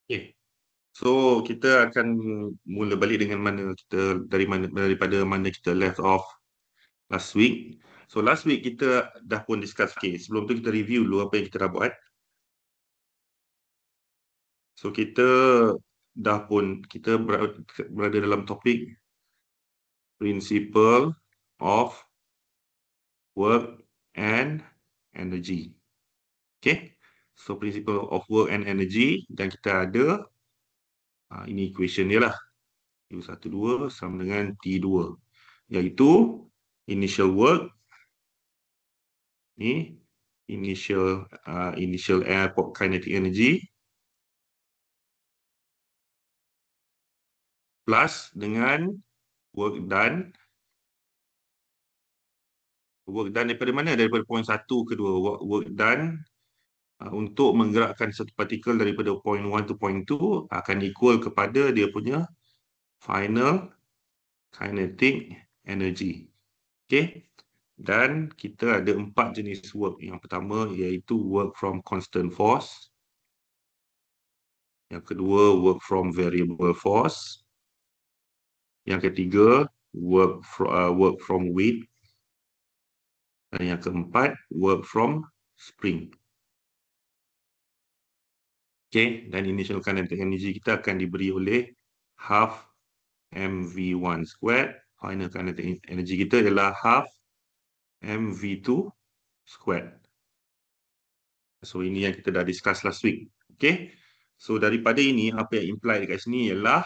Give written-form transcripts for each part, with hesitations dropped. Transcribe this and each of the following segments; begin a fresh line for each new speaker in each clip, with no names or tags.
Okay. So kita akan mula balik dengan daripada mana kita left off last week. So last week kita dah pun discuss. Okay, sebelum tu kita review dulu apa yang kita dah buat. So kita berada dalam topik principle of work and energy. Okay, so principle of work and energy, dan kita ada ini equation dia lah. U1, 2 sama dengan T2, iaitu initial work ni, initial airport kinetic energy plus dengan work done daripada mana? Daripada point 1 ke 2. Work done untuk menggerakkan satu partikel daripada point 1 to point 2 akan equal kepada dia punya final kinetic energy. Okay, dan kita ada 4 jenis work. Yang pertama iaitu work from constant force. Yang kedua, work from variable force. Yang ketiga, work from weight. Dan yang keempat, work from spring. Okay, dan initial kinetic energy kita akan diberi oleh half mv1 squared. Final kinetic energy kita ialah half mv2 squared. So ini yang kita dah discuss last week. Okay, so daripada ini apa yang implied dekat sini ialah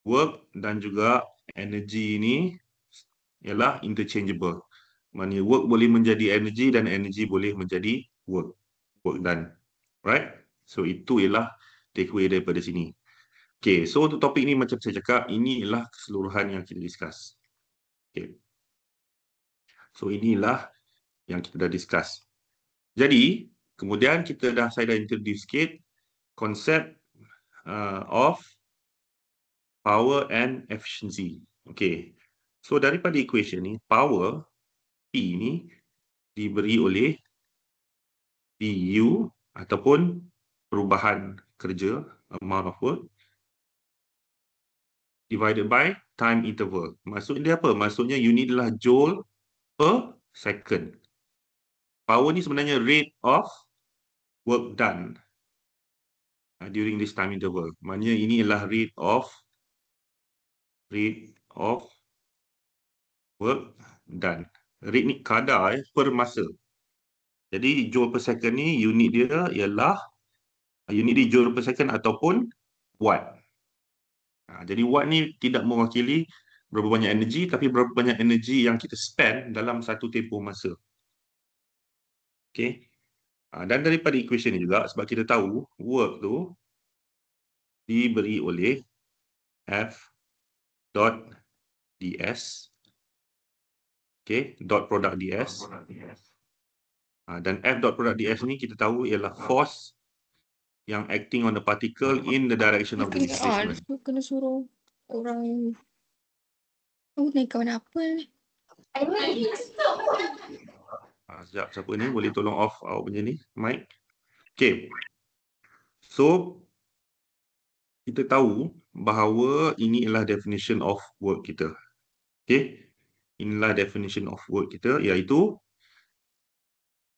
work dan juga energy ini ialah interchangeable. Maksudnya work boleh menjadi energy dan energy boleh menjadi work done. Right? So itu ialah takeaway daripada sini. Okay, so untuk topik ni macam saya cakap, ini ialah keseluruhan yang kita discuss. Okay. So inilah yang kita dah discuss. Jadi, kemudian saya dah introduce sikit konsep of power and efficiency. Okay. So daripada equation ni, power P ni diberi oleh PU ataupun perubahan kerja, amount of work, divided by time interval. Maksudnya apa? Maksudnya unit adalah joule per second. Power ni sebenarnya rate of work done during this time interval. Maknanya ini adalah rate of work done. Rate ni kadar per masa. Jadi joule per second ni unit dia ialah joule per second ataupun watt. Jadi watt ni tidak mewakili berapa banyak energi, tapi berapa banyak energi yang kita spend dalam satu tempoh masa. Okay. Dan daripada equation ni juga, sebab kita tahu work tu diberi oleh F dot ds. Okay, dot product ds. Dan F dot product ds ni kita tahu ialah force yang acting on the particle in the direction of the displacement.
Kena suruh orang naik kawan apa ni?
Sekejap, siapa ni? Boleh tolong off awak punya ni, mic. Okay. So, kita tahu bahawa ini adalah definition of work kita. Okay. Inilah definition of work kita, iaitu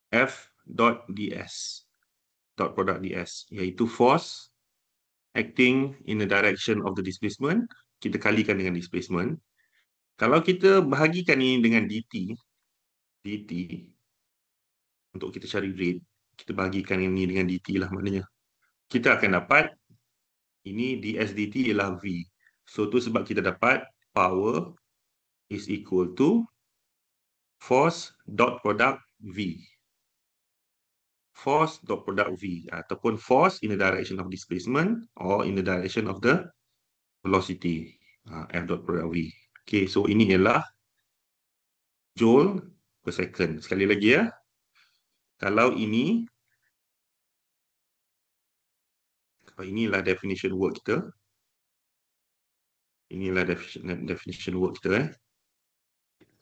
F dot ds. Dot product ds, iaitu force acting in the direction of the displacement. Kita kalikan dengan displacement. Kalau kita bahagikan ini dengan dt, untuk kita cari rate, kita bahagikan ini dengan dt lah maknanya. Kita akan dapat ini ds dt ialah v. So tu sebab kita dapat power is equal to force dot product v. Force dot product v ataupun force in the direction of displacement or in the direction of the velocity, F dot product v. Okay, so ini ialah joule per second. Sekali lagi ya. Kalau inilah definition work kita. Inilah definition work kita.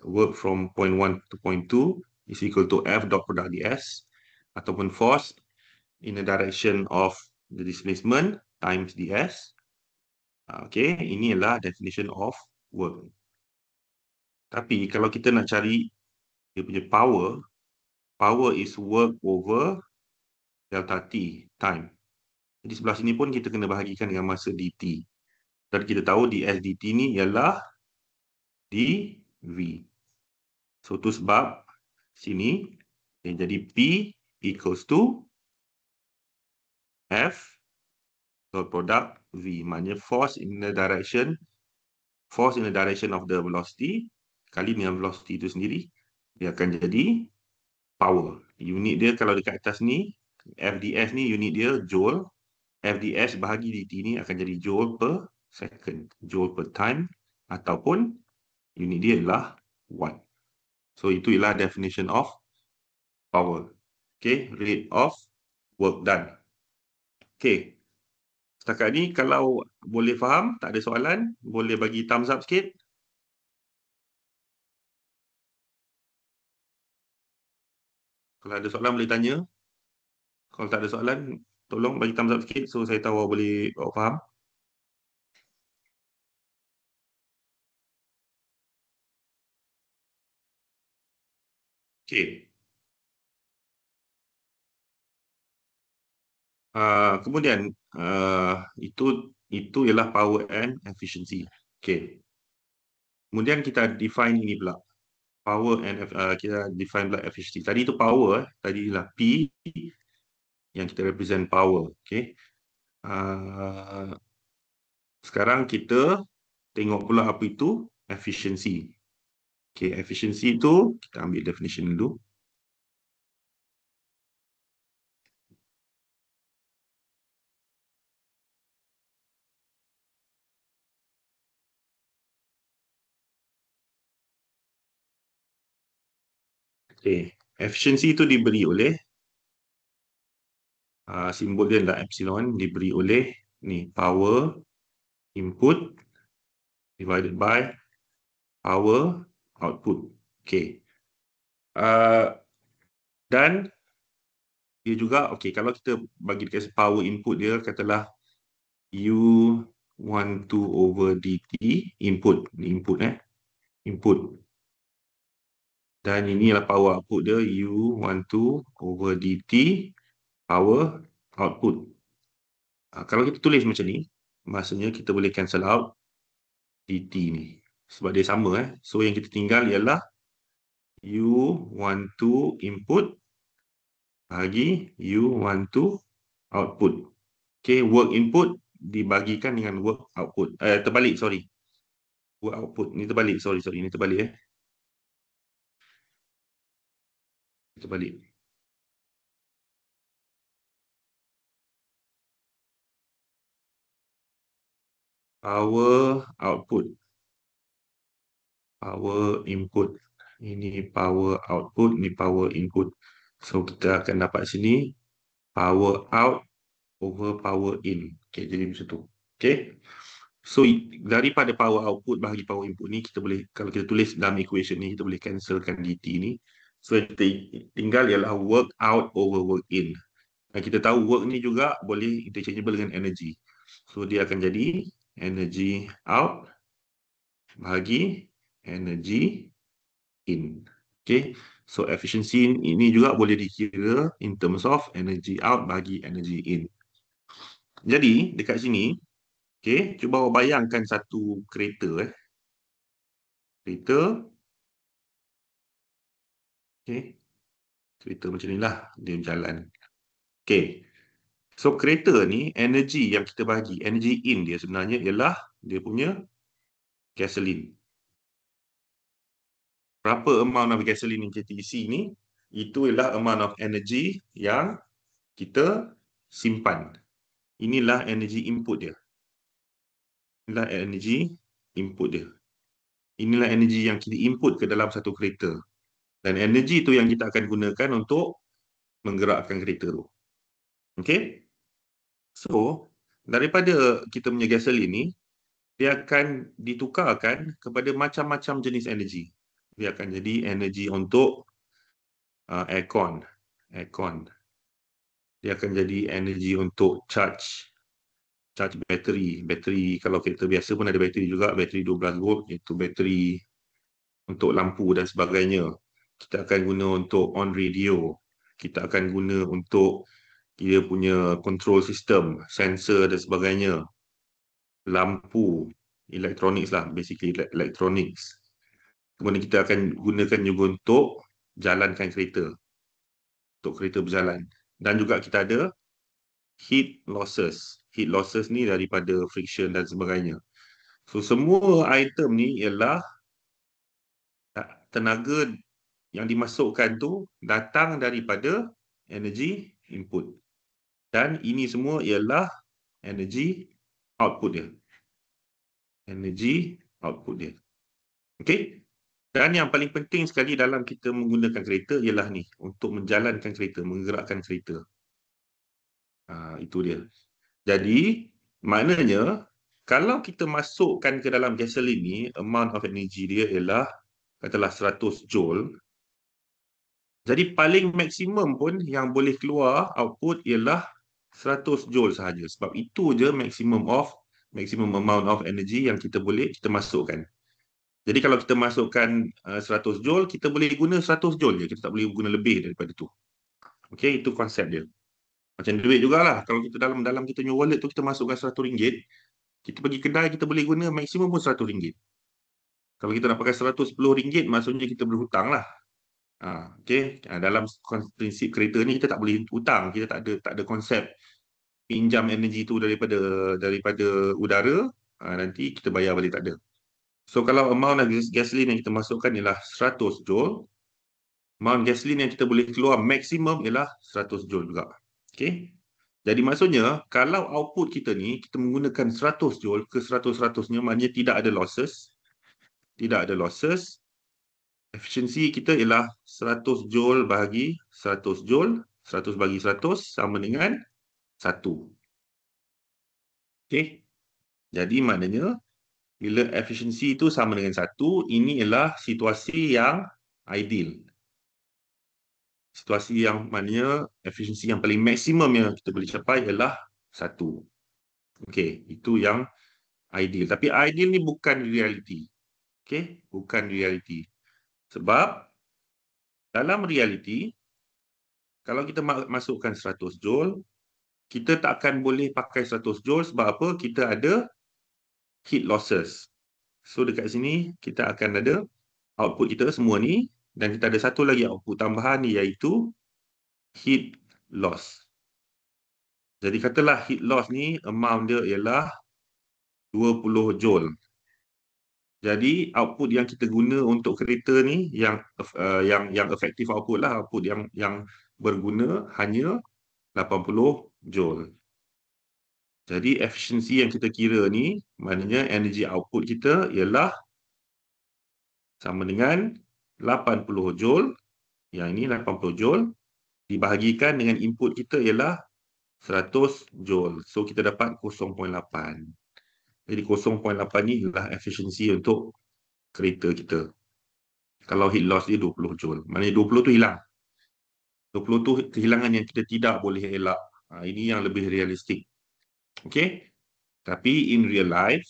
Work from point 1 to point 2 is equal to F dot product ds ataupun force in the direction of the displacement times ds. Okay, ini adalah definition of work. Tapi kalau kita nak cari dia punya power, power is work over delta t, time. Jadi sebelah sini pun kita kena bahagikan dengan masa dt. Dan kita tahu ds dt ni ialah dv. So tu sebab sini jadi P equals to F dot product V. Maknanya force in the direction of the velocity kali dengan velocity itu sendiri, dia akan jadi power. Unit dia kalau dekat atas ni, FDS ni unit dia joule. FDS bahagi dt ni akan jadi joule per second, joule per time, ataupun unit dia ialah watt. So itu ialah definition of power. Okay, rate of work done. Okay, setakat ni kalau boleh faham, tak ada soalan, boleh bagi thumbs up sikit. Kalau ada soalan boleh tanya. Kalau tak ada soalan, tolong bagi thumbs up sikit so saya tahu boleh faham. Okay. Kemudian itu ialah power and efficiency. Okay. Kemudian kita define ini pula. Power and kita define pula efficiency. Tadi itu power, tadi ialah P yang kita represent power. Okay. Sekarang kita tengok pula apa itu efficiency. Okay, efficiency itu kita ambil definition dulu. Okay, efficiency itu diberi oleh simbol dia adalah epsilon, diberi oleh ni power input divided by power output. Okay. Dan dia juga, okay, kalau kita bagi dekat power input dia, katalah U12 over dt, input, input. Dan ini adalah power output dia, U12 over dt, power output. Kalau kita tulis macam ni, maksudnya kita boleh cancel out dt ni. Sebab dia sama. So yang kita tinggal ialah U12 input bagi U12 output. Okay, work input dibagikan dengan work output. Terbalik, sorry. Work output. Ni terbalik, sorry. Ni terbalik. Terbalik. Power output. Power input. Ini power output, ni power input. So kita akan dapat sini power out over power in. Okay, jadi macam tu. Okay. So daripada power output bahagi power input ni, kita boleh, kalau kita tulis dalam equation ni, kita boleh cancelkan dt ni. So yang kita tinggal ialah work out over work in. Dan kita tahu work ni juga boleh interchangeable dengan energy. So dia akan jadi energy out bahagi energy in. Okay. So efficiency ini juga boleh dikira in terms of energy out bagi energy in. Jadi dekat sini, okay, cuba bayangkan satu kereta. Kereta, okay, kereta macam ni lah dia jalan. Okay, so kereta ni energy yang kita bagi, energy in dia sebenarnya ialah dia punya gasoline. Berapa amount of gasoline yang kita isi ni, itu ialah amount of energy yang kita simpan. Inilah energy input dia. Inilah energy input dia. Inilah energy yang kita input ke dalam satu kereta. Dan energy tu yang kita akan gunakan untuk menggerakkan kereta tu. Okay? So, daripada kita punya gasoline ni, dia akan ditukarkan kepada macam-macam jenis energy. Dia akan jadi energy untuk aircon. Dia akan jadi energy untuk charge charge bateri. Bateri kalau kereta biasa pun ada bateri juga, bateri 12 volt, iaitu bateri untuk lampu dan sebagainya. Kita akan guna untuk on radio. Kita akan guna untuk dia punya control system, sensor dan sebagainya. Lampu, electronics lah, basically electronics. Kemudian kita akan gunakan juga untuk jalankan kereta. Untuk kereta berjalan. Dan juga kita ada heat losses. Heat losses ni daripada friction dan sebagainya. So, semua item ni ialah tenaga yang dimasukkan tu datang daripada energy input. Dan ini semua ialah energy output dia. Energy output dia. Okey? Dan yang paling penting sekali dalam kita menggunakan kereta ialah ni, untuk menjalankan kereta, menggerakkan kereta. Itu dia. Jadi, maknanya, kalau kita masukkan ke dalam gasoline ni, amount of energy dia ialah, katalah 100 joule. Jadi, paling maksimum pun yang boleh keluar output ialah 100 joule sahaja. Sebab itu je maximum amount of energy yang kita masukkan. Jadi kalau kita masukkan 100 joule, kita boleh guna 100 joule je. Kita tak boleh guna lebih daripada tu. Okey, itu konsep dia. Macam duit jugalah. Kalau kita dalam kita punya wallet tu, kita masukkan RM100, kita pergi kedai, kita boleh guna maksimum pun RM100. Kalau kita nak pakai RM110, maksudnya kita berhutang lah. Okey, dalam prinsip kereta ni, kita tak boleh hutang. Kita tak ada konsep pinjam energi tu daripada udara, nanti kita bayar balik, tak ada. So, kalau amount of gasoline yang kita masukkan ialah 100 joule, amount gasoline yang kita boleh keluar maksimum ialah 100 joule juga. Okay? Jadi, maksudnya, kalau output kita ni, kita menggunakan 100 joule ke 100-100-nya, maknanya tidak ada losses. Tidak ada losses. Efisiensi kita ialah 100 joule bahagi 100 joule. 100 bagi 100 sama dengan 1. Okay? Jadi, maknanya, bila efisiensi itu sama dengan 1, ini ialah situasi yang ideal. Situasi yang maknanya efisiensi yang paling maksimum yang kita boleh capai ialah 1. Okey, itu yang ideal. Tapi ideal ni bukan reality. Okey, bukan reality. Sebab dalam reality, kalau kita masukkan 100 joule, kita tak akan boleh pakai 100 joule sebab apa? Kita ada heat losses. So, dekat sini kita akan ada output kita semua ni, dan kita ada satu lagi output tambahan ni, iaitu heat loss. Jadi katalah heat loss ni amount dia ialah 20 joule. Jadi output yang kita guna untuk kereta ni yang effective output lah, output yang berguna hanya 80 joule. Jadi efisiensi yang kita kira ni, maknanya energy output kita ialah sama dengan 80 joule. Yang ini 80 joule dibahagikan dengan input kita ialah 100 joule. So kita dapat 0.8. Jadi 0.8 ni adalah efisiensi untuk kereta kita. Kalau heat loss dia 20 joule. Maknanya 20 tu hilang. 20 tu kehilangan yang kita tidak boleh elak. Ini yang lebih realistik. Okay. Tapi in real life,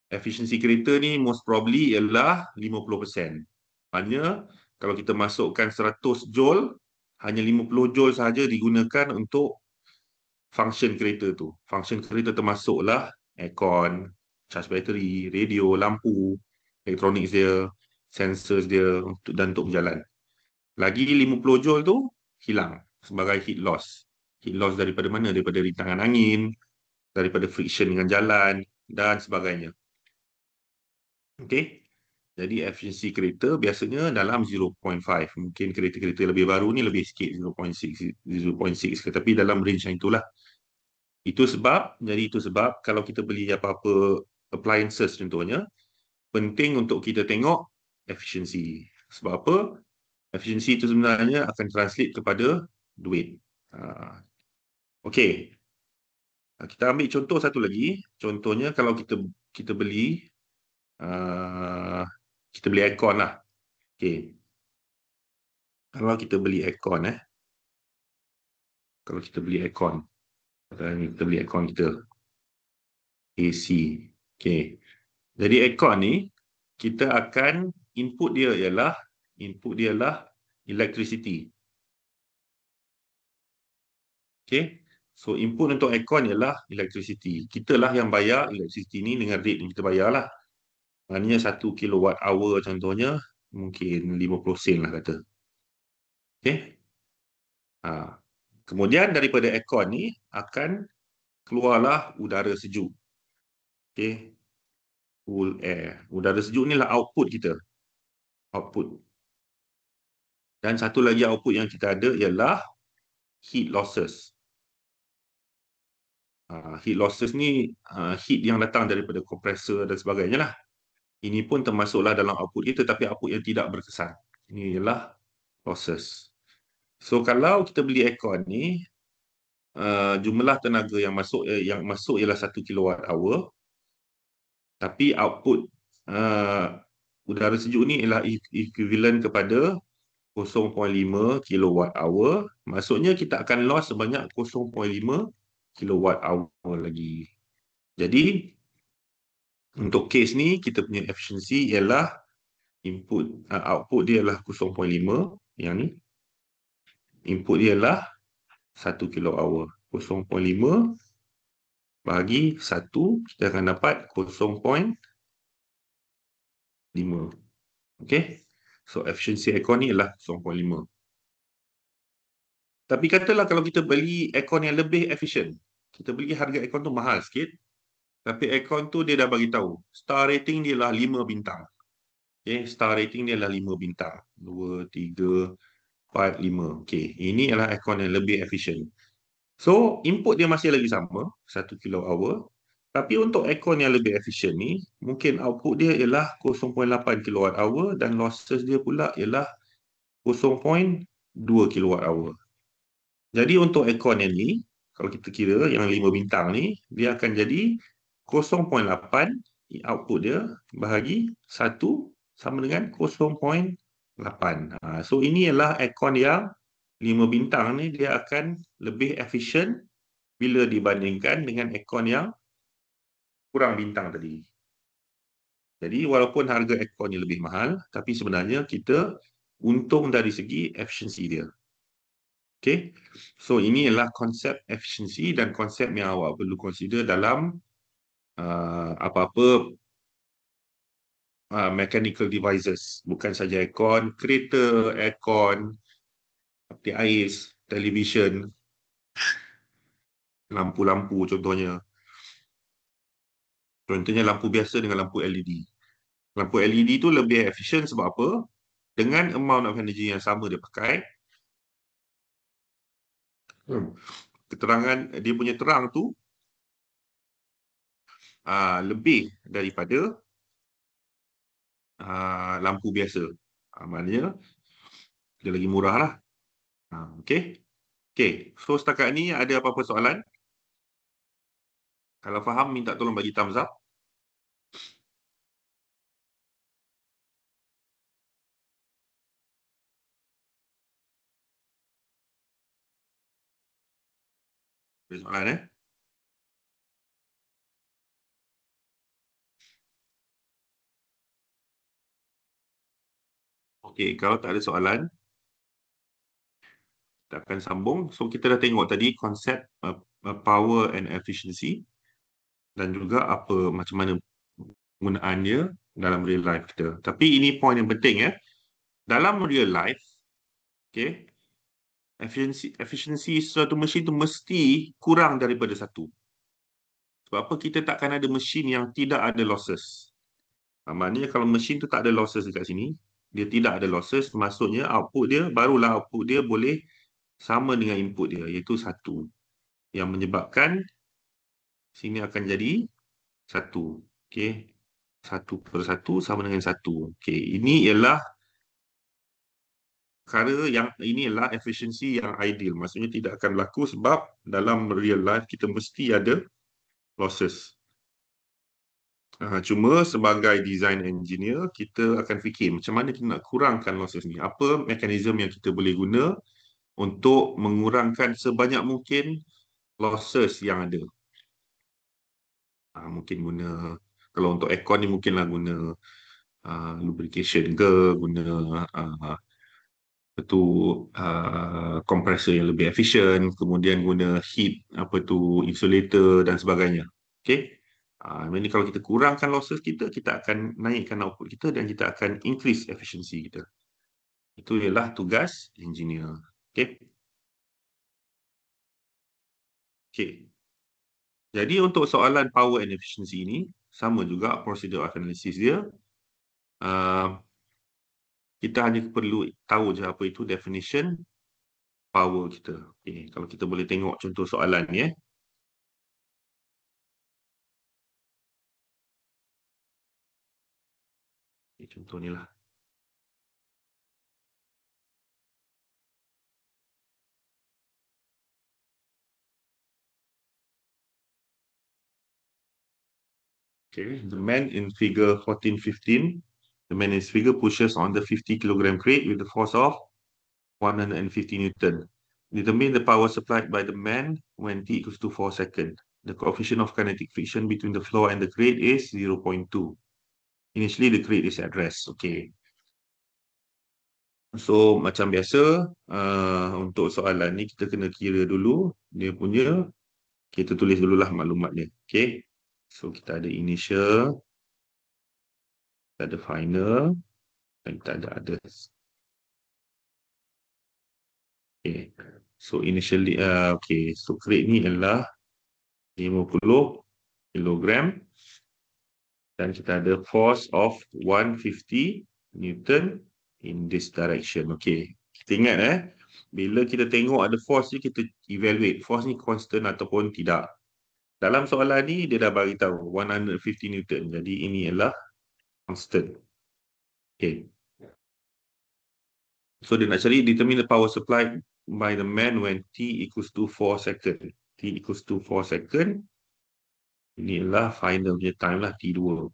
efisiensi kereta ni most probably ialah 50%. Maknanya kalau kita masukkan 100 joule, hanya 50 joule sahaja digunakan untuk function kereta tu. Function kereta termasuklah aircon, charge bateri, radio, lampu, elektronik dia, sensors dia dan untuk berjalan. Lagi 50 joule tu hilang sebagai heat loss. Heat loss daripada mana? Daripada rintangan angin, daripada friction dengan jalan dan sebagainya. Okey. Jadi efisiensi kereta biasanya dalam 0.5. Mungkin kereta-kereta lebih baru ni lebih sikit, 0.6 tapi dalam range yang itulah. Itu sebab kalau kita beli apa-apa appliances contohnya, penting untuk kita tengok efisiensi. Sebab apa? Efisiensi itu sebenarnya akan translate kepada duit. Okey. Kita ambil contoh satu lagi. Contohnya kalau kita beli aircon lah. Okey. Kalau kita beli aircon kita beli aircon kita. AC. Okay. Jadi aircon ni, kita akan input dia ialah electricity. Okay. So input untuk aircon ialah electricity. Kita lah yang bayar electricity ni dengan rate yang kita bayar lah. Maknanya 1 kilowatt hour contohnya, mungkin 50 sen lah kata. Okay. Kemudian daripada aircon ni akan keluarlah udara sejuk. Okay. Cool air. Udara sejuk ni lah output kita. Output. Dan satu lagi output yang kita ada ialah heat losses. Heat losses ni heat yang datang daripada kompresor dan sebagainya lah. Ini pun termasuklah dalam output kita, tapi output yang tidak berkesan. Ini ialah losses. So kalau kita beli aircon ni, jumlah tenaga yang masuk ialah 1 kilowatt hour, tapi output udara sejuk ni ialah equivalent kepada 0.5 kilowatt hour. Maksudnya kita akan loss sebanyak 0.5 kilowatt hour lagi. Jadi untuk case ni kita punya efficiency ialah output dia ialah 0.5, yang ni input dia ialah 1 kilowatt hour. 0.5 bagi 1, kita akan dapat 0.5. Okay. So efficiency aircon ni ialah 0.5. Tapi katalah kalau kita beli aircon yang lebih efisien, kita beli harga aircon tu mahal sikit, tapi aircon tu dia dah bagi tahu star rating dia lah 5 bintang. Okay, star rating dia lah 5 bintang. 2, 3, 4, 5. Okay, ini adalah aircon yang lebih efisien. So, input dia masih lagi sama, 1 kWh. Tapi untuk aircon yang lebih efisien ni, mungkin output dia ialah 0.8 kWh dan losses dia pula ialah 0.2 kWh. Jadi untuk aircon yang ni, kalau kita kira yang 5 bintang ni, dia akan jadi 0.8 output dia bahagi 1 sama dengan 0.8. So ini adalah aircon yang 5 bintang ni, dia akan lebih efisien bila dibandingkan dengan aircon yang kurang bintang tadi. Jadi walaupun harga aircon ni lebih mahal, tapi sebenarnya kita untung dari segi efisiensi dia. Okay, so ini adalah konsep efisiensi dan konsep yang awak perlu consider dalam apa-apa mechanical devices. Bukan saja aircon, kereta, aircon, peti ais, television, lampu-lampu contohnya. Contohnya lampu biasa dengan lampu LED. Lampu LED tu lebih efisien sebab apa? Dengan amount of energy yang sama dia pakai, keterangan dia punya terang tu lebih daripada lampu biasa. Maknanya dia lagi murah lah. Okay. Okay. So setakat ni ada apa-apa soalan? Kalau faham, minta tolong bagi thumbs up. Ada soalan Okay, kalau tak ada soalan, kita akan sambung. So kita dah tengok tadi konsep power and efficiency dan juga macam mana penggunaannya dalam real life kita. Tapi ini point yang penting dalam real life, okay, efisiensi suatu mesin tu mesti kurang daripada 1. Sebab apa? Kita takkan ada mesin yang tidak ada losses. Maknanya kalau mesin tu tak ada losses dekat sini, dia tidak ada losses, maksudnya barulah output dia boleh sama dengan input dia, iaitu 1. Yang menyebabkan sini akan jadi 1. Okay. 1/1 sama dengan 1. Okay. Ini ialah efisiensi yang ideal. Maksudnya tidak akan berlaku sebab dalam real life kita mesti ada losses. Cuma sebagai design engineer, kita akan fikir macam mana kita nak kurangkan losses ni. Apa mekanisme yang kita boleh guna untuk mengurangkan sebanyak mungkin losses yang ada. Mungkin guna, kalau untuk aircon ni mungkinlah guna lubrication ke, guna tu kompresor yang lebih efisien, kemudian guna heat insulator dan sebagainya. Okey. Ini kalau kita kurangkan losses kita, kita akan naikkan output kita dan kita akan increase efficiency kita. Itu ialah tugas engineer. Okey. Okey. Jadi untuk soalan power and efficiency ini sama juga prosedur of analysis dia. Kita hanya perlu tahu je apa itu definition power kita. Okay. Kalau kita boleh tengok contoh soalan ni. Okay, contoh ni lah. Okay. The man in figure 14-15, the man in figure pushes on the 50-kilogram crate with the force of 150 Newton. Determine the power supplied by the man when t equals to 4 seconds. The coefficient of kinetic friction between the floor and the crate is 0.2. Initially, the crate is at rest. Okay. So, macam biasa, untuk soalan ni kita kena kira dulu dia punya, kita tulis dululah maklumat dia. Okay. So, kita ada initial, kita ada final, dan kita ada others. Okay. So, initially, okay. So, crate ni adalah 50 kilogram. Dan kita ada force of 150 Newton in this direction. Okay. Kita ingat bila kita tengok ada force ni, kita evaluate force ni constant ataupun tidak. Dalam soalan ni, dia dah bagi tahu 150 Newton. Jadi, ini adalah constant. Okay. So, dia nak cari determine the power supplied by the man when t equals to 4 second. T equals to 4 second. Ini adalah final punya time lah, T2.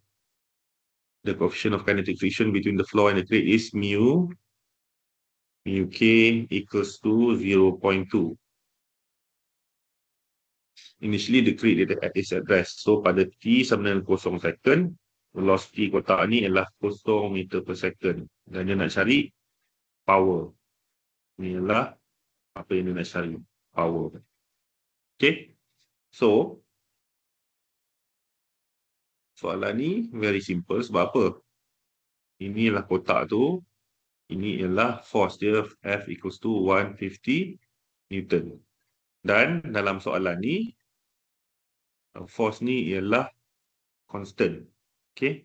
The coefficient of kinetic friction between the floor and the crate is mu k equals to 0.2. Initially, the crate is at rest. So, pada T sama dengan 0 second, velocity kotak ni adalah 0 meter per second. Dan dia nak cari power. Ini adalah apa yang dia nak cari. Power. Okay. So, soalan ni very simple. Sebab apa? Inilah kotak tu. Ini ialah force dia F equals to 150 Newton. Dan dalam soalan ni, force ni ialah constant. Okay.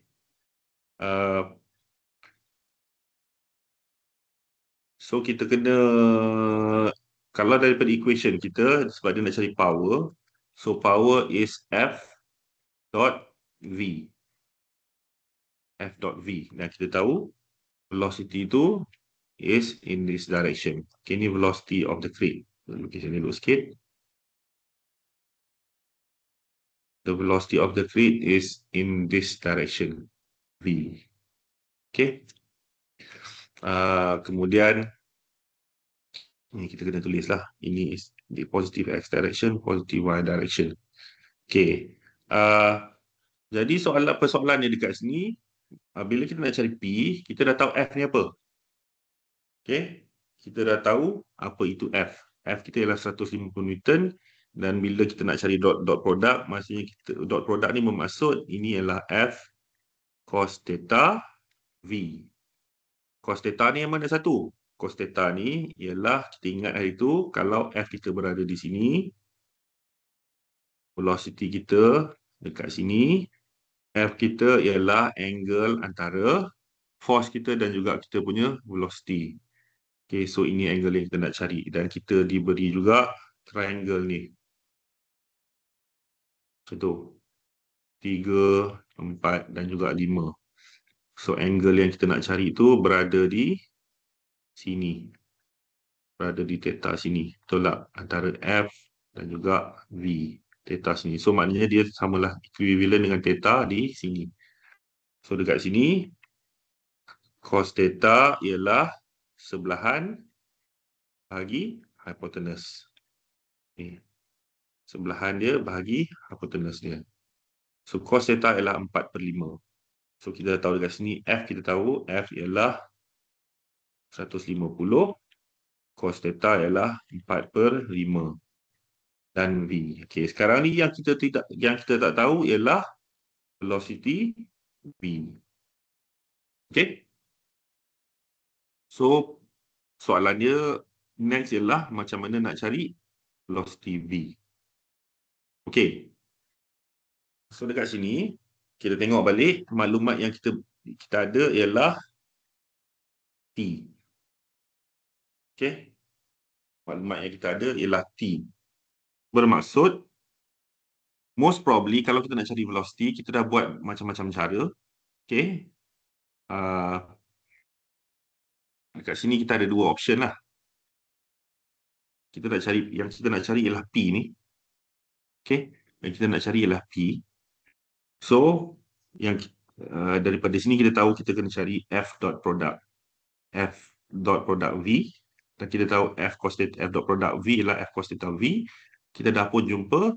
So, kita kena, kalau daripada equation kita, sebab dia nak cari power, so power is F dot V. F dot V. Dan kita tahu, velocity itu is in this direction. Okay, ini velocity of the crate. Location ni dulu sikit. The velocity of the crate is in this direction. V. Okay. Kemudian, ini kita kena tulis lah. Ini is the positive X direction, positive Y direction. Okay. Jadi persoalan yang dekat sini, bila kita nak cari P, kita dah tahu F ni apa. Okay. Kita dah tahu apa itu F. F kita ialah 150 Newton. Dan bila kita nak cari dot product, maksudnya dot product ni bermaksud ini ialah F cos theta V. Cos theta ni yang mana satu? Cos theta ni ialah, kita ingat hari itu, kalau F kita berada di sini, velocity kita dekat sini, F kita ialah angle antara force kita dan juga kita punya velocity. Okay, so ini angle yang kita nak cari. Dan kita diberi juga triangle ni. Contoh. 3, 4 dan juga 5. So, angle yang kita nak cari itu berada di sini. Berada di theta sini. Betul tak? Antara F dan juga V. Theta sini. So, maknanya dia samalah equivalent dengan theta di sini. So, dekat sini, cos theta ialah sebelahan bahagi hypotenuse. Okay. Sebelahan dia bahagi hypotenuse dia. So, cos theta ialah 4/5. So, kita tahu dekat sini, F kita tahu, F ialah 150. Cos theta ialah 4/5. Dan V. Okey, sekarang ni yang kita tak tahu ialah velocity V. Okey. So, soalan dia next ialah macam mana nak cari velocity V. Okey. So, dekat sini, kita tengok balik maklumat yang kita ada ialah T. Okey. Maklumat yang kita ada ialah T. Bermaksud, most probably kalau kita nak cari velocity, kita dah buat macam-macam cara. Okey. Dekat sini kita ada dua option lah. Yang kita nak cari ialah P ni. Okey. Yang kita nak cari ialah P. So, daripada sini kita tahu kita kena cari F dot product. F dot product V. Dan kita tahu F dot product V ialah F cos theta V. Kita dah pun jumpa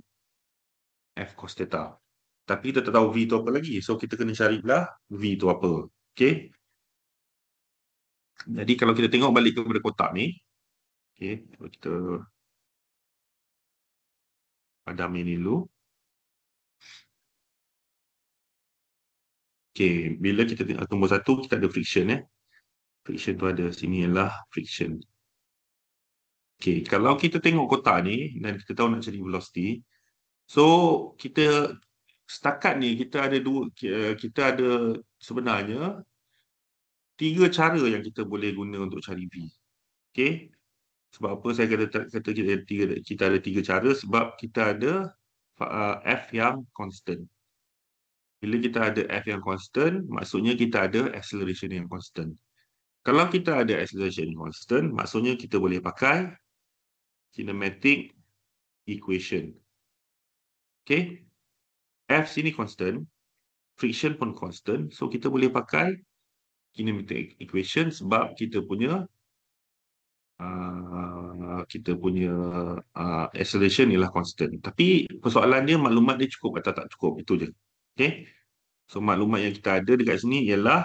F cos theta. Tapi kita tak tahu V tu apa lagi. So, kita kena carilah V tu apa. Okey. Jadi, kalau kita tengok balik kepada kotak ni. Okey. Kalau kita padam ini dulu. Okey. Bila kita tengok nombor 1, kita ada friction. Friction tu ada. Sini ialah friction. Okey. Kalau kita tengok kotak ni. Dan kita tahu nak cari velocity. So, setakat ni kita ada sebenarnya 3 cara yang kita boleh guna untuk cari V. Okey. Sebab apa saya kata kita ada 3 cara? Sebab kita ada F yang constant. Bila kita ada F yang constant, maksudnya kita ada acceleration yang constant. Kalau kita ada acceleration yang constant, maksudnya kita boleh pakai kinematic equation. Okey. F sini constant, friction pun constant. So, kita boleh pakai kinematic equation sebab kita punya acceleration ialah constant. Tapi persoalan dia maklumat dia cukup atau tak cukup, itu je. Okey. So, maklumat yang kita ada dekat sini ialah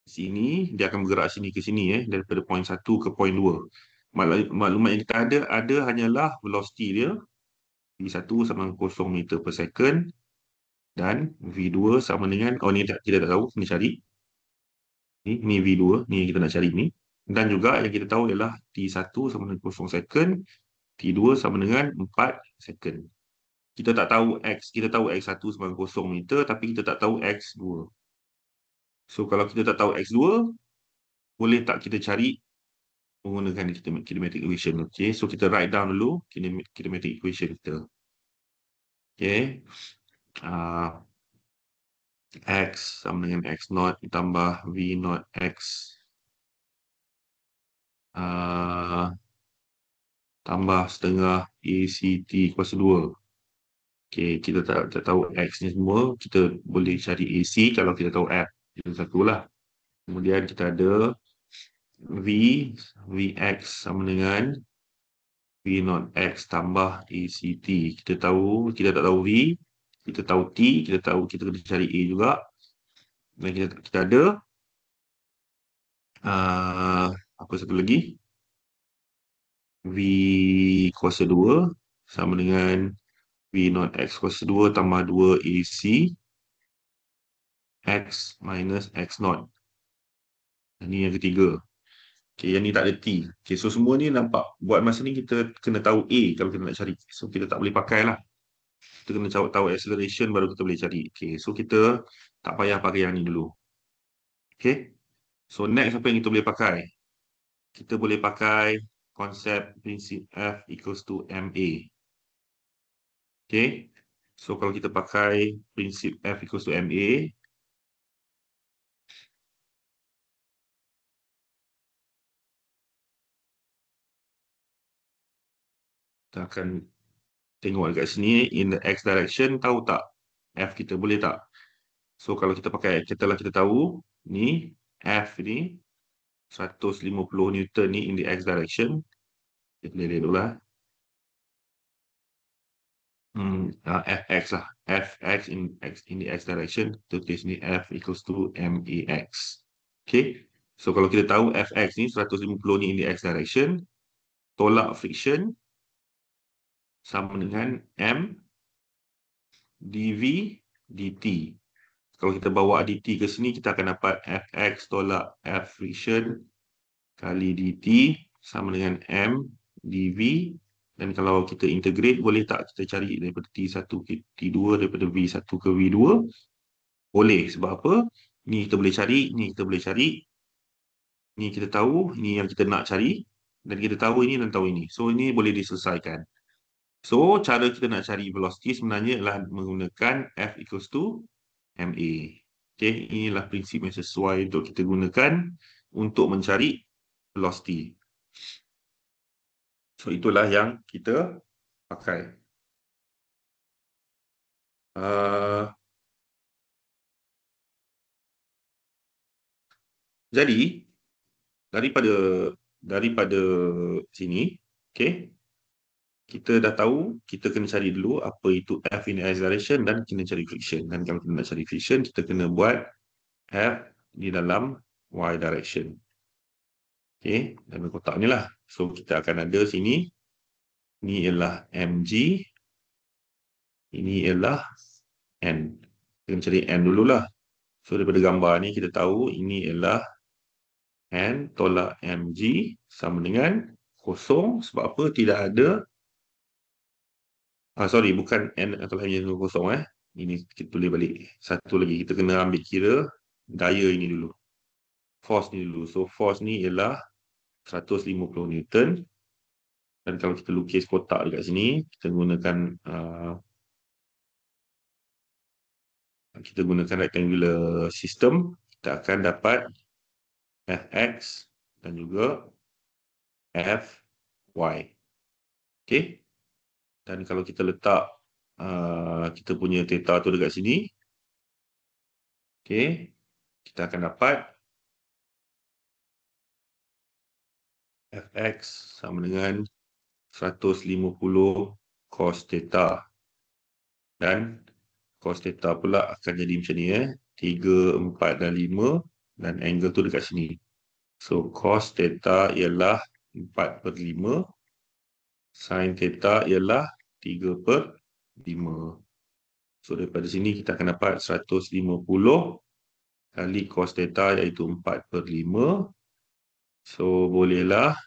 sini, dia akan bergerak sini ke sini daripada point 1 ke point 2. Maklumat yang kita ada hanyalah velocity dia. V1 sama dengan 0 meter per second. Dan V2 sama dengan, ni kita tak tahu, kena cari. Ni V2, ni yang kita nak cari ni. Dan juga yang kita tahu ialah T1 sama dengan 0 second. T2 sama dengan 4 second. Kita tak tahu X. Kita tahu X1 sama dengan 0 meter, tapi kita tak tahu X2. So, kalau kita tak tahu X2, boleh tak kita cari menggunakan kinematic equation. Okay, so kita write down dulu kinematic equation kita. Okay, X sama dengan X0 tambah V0 X tambah setengah ACT kuasa 2. Okay, kita tak tahu X ni semua. Kita boleh cari AC kalau kita tahu F. Itu satu lah. Kemudian kita ada Vx sama dengan V0 X tambah ACT. Kita tak tahu V, kita tahu T, kita kena cari A juga. Dan kita ada apa satu lagi? V kuasa 2 sama dengan V0 X kuasa 2 tambah 2 AC X minus X0. Ini yang ketiga. Okay, yang ni tak ada T. Okay, so semua ni nampak. Buat masa ni kita kena tahu A kalau kita nak cari. So, kita tak boleh pakai lah. Kita kena tahu acceleration baru kita boleh cari. Okay, so kita tak payah pakai yang ni dulu. Okay. So, next apa yang kita boleh pakai? Kita boleh pakai konsep prinsip F equals to MA. Okay. So, kalau kita pakai prinsip F equals to MA, kita akan tengok dekat sini, in the X direction, tahu tak F kita, boleh tak? So, kalau kita pakai, kita tahu, ni, F ni, 150 Newton ni in the X direction. Kita lihat dulu lah. Fx lah. Fx in the x direction. Kita tulis ni F equals to MAX. Okay. So kalau kita tahu Fx ni 150 ni in the x direction, tolak friction sama dengan M dV dt. Kalau kita bawa dt ke sini, kita akan dapat Fx tolak F friction kali dt sama dengan M dV. Dan kalau kita integrate, boleh tak kita cari daripada T1 ke T2, daripada V1 ke V2? Boleh. Sebab apa? Ni kita boleh cari, ni kita boleh cari. Ni kita tahu, ni yang kita nak cari. Dan kita tahu ini dan tahu ini. So, ini boleh diselesaikan. So, cara kita nak cari velocity sebenarnya adalah menggunakan F equals to MA. Okay, inilah prinsip yang sesuai untuk kita gunakan untuk mencari velocity. So, itulah yang kita pakai. Jadi, daripada sini, okay, kita dah tahu, kita kena cari dulu apa itu F in the x direction dan kena cari friction. Dan kalau kita nak cari friction, kita kena buat F di dalam y direction. Okay, dalam kotak ni lah. So, kita akan ada sini, ni ialah mg, ini ialah n. Kita kena cari n dululah. So, daripada gambar ni, kita tahu ini ialah n tolak mg sama dengan kosong. Sebab apa? Tidak ada. Sorry, bukan n tolak mg sama kosong. Ini kita tulis balik. Satu lagi, kita kena ambil kira daya ini dulu. Force ni dulu. So, force ni ialah 150 Newton. Dan kalau kita lukis kotak dekat sini, kita gunakan rectangular system, kita akan dapat Fx dan juga Fy. Okay. Dan kalau kita letak kita punya theta tu dekat sini, okay, kita akan dapat Fx sama dengan 150 cos theta. Dan cos theta pula akan jadi macam ni 3, 4 dan 5. Dan angle tu dekat sini. So cos theta ialah 4/5. Sin theta ialah 3/5. So daripada sini kita akan dapat 150 kali cos theta iaitu 4/5. So bolehlah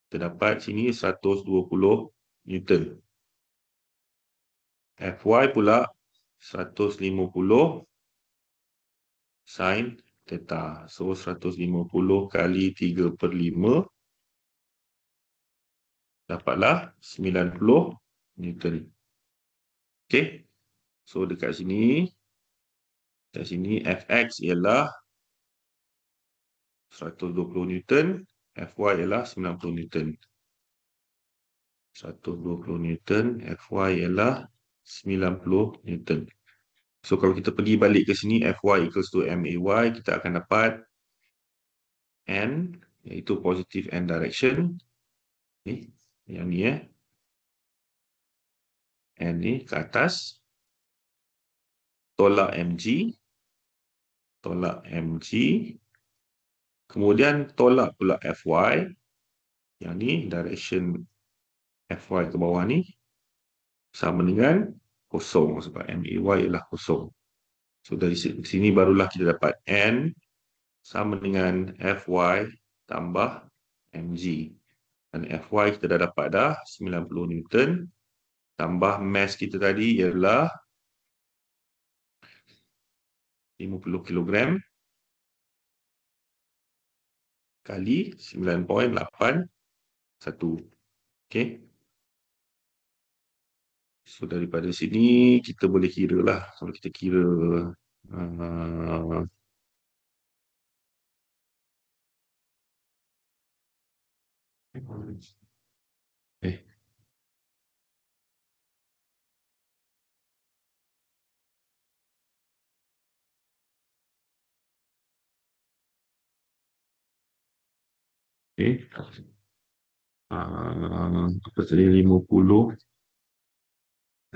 kita dapat sini 120 Newton. Fy pula 150 sin theta. So 150 kali 3/5 dapatlah 90 Newton. Okay. So dekat sini Fx ialah 120 Newton, Fy ialah 90 Newton. 120 Newton, Fy ialah 90 Newton. So kalau kita pergi balik ke sini, Fy equals to MAY, kita akan dapat N, iaitu positive N direction. Okay. Yang ni N ni ke atas. Tolak mg. Kemudian tolak pula Fy. Yang ni direction Fy ke bawah ni sama dengan kosong sebab MAY ialah kosong. So dari sini barulah kita dapat N sama dengan Fy tambah mg. Dan Fy kita dah dapat dah 90 Newton. Tambah mass kita tadi ialah 50 kg kali 9.81. Okay. So daripada sini kita boleh kira lah. Kalau kita kira apa tadi 50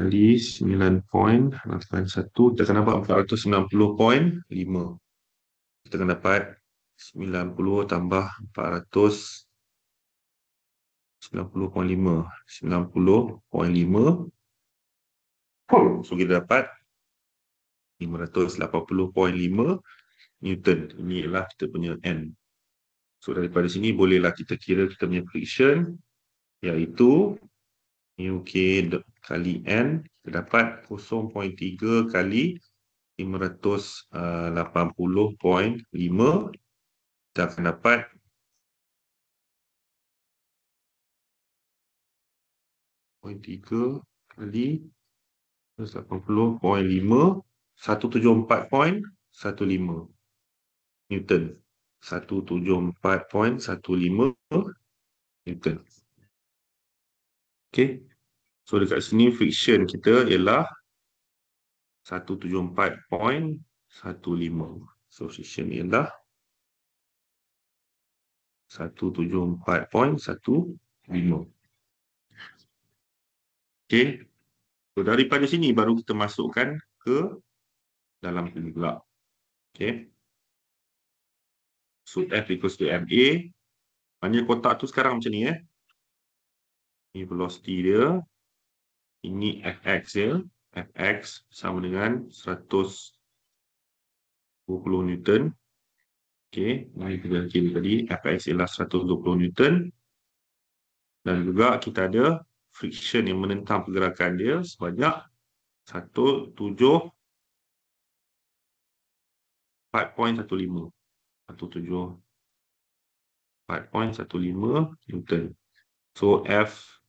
kali 9.81. Kita akan dapat 490.5. Kita akan dapat 90 tambah 490.5. 90.5. So kita dapat 580.5 Newton. Ini ialah kita punya N. So daripada sini bolehlah kita kira kita punya friction, iaitu mu K kali N. Kita dapat 0.3 kali 580.5. Kita akan dapat 0.3 kali 180.5, 174.15 Newton. 174.15 Newton. Okay. So dekat sini friction kita ialah 174.15. So friction ialah 174.15. Okay. So daripada sini baru kita masukkan ke dalam sini pula. Okay. So F equals to MA. Maknanya kotak tu sekarang macam ni. Ini velocity dia. Ini Fx dia. Fx sama dengan 120 Newton. Okay. Ini kita kira tadi. Fx ialah 120 Newton. Dan juga kita ada friction yang menentang pergerakan dia sebanyak 174.15. 174.15 Newton. So F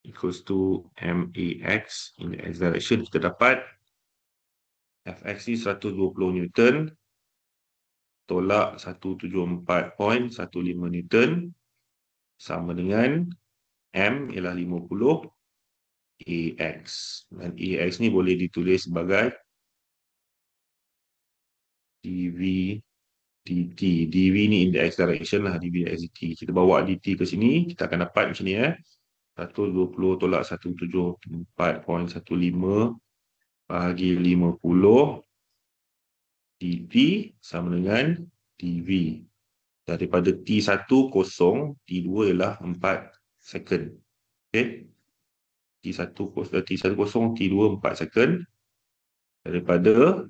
equals to MAX in the X direction. Kita dapat Fx ni 120 Newton tolak 174.15 Newton sama dengan M ialah 50 AX. Dan AX ni boleh ditulis sebagai dV dt. dV ni in the X direction lah, dV dx dt. Kita bawa dt ke sini, kita akan dapat macam ni 120 tolak 174.15 bahagi 50 dt sama dengan dv. Daripada T1 kosong, T2 ialah 4 second. Okay. T1 kosong, T2 4 second. Daripada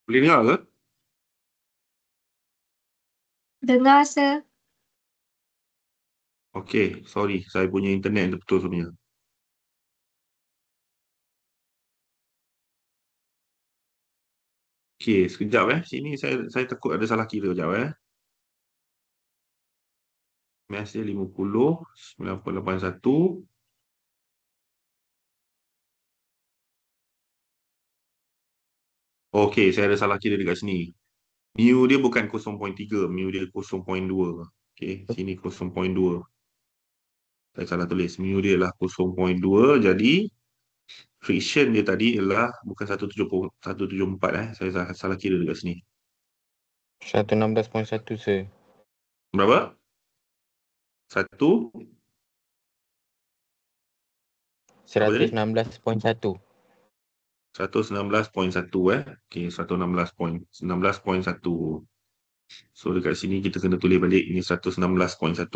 boleh dengar ke?
Dengar, sir.
Okey, sorry. Saya punya internet betul sebenarnya. Okey, sekejap Sini saya takut ada salah kira sekejap Mass dia 50, 9.81. Okey, saya ada salah kira dekat sini. Mu dia bukan 0.3, mu dia 0.2. Okey, sini 0.2. Saya salah tulis. Mu dia lah 0.2. Jadi, friction dia tadi ialah bukan 174. Saya salah kira dekat sini.
116.1 sir.
Berapa? 1?
116.1.
116.1 Okey, 116.1. So dekat sini kita kena tulis balik ini 116.1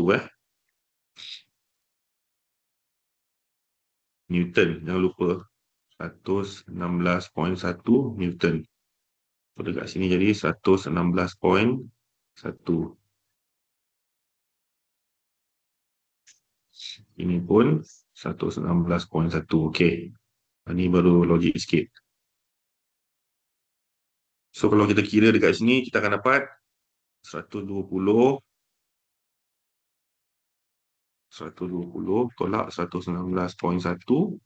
Newton, jangan lupa 116.1 Newton. So dekat sini jadi 116.1. Ini pun 116.1. Okey. Ini baru logik sikit. So kalau kita kira dekat sini kita akan dapat 120 tolak 116.1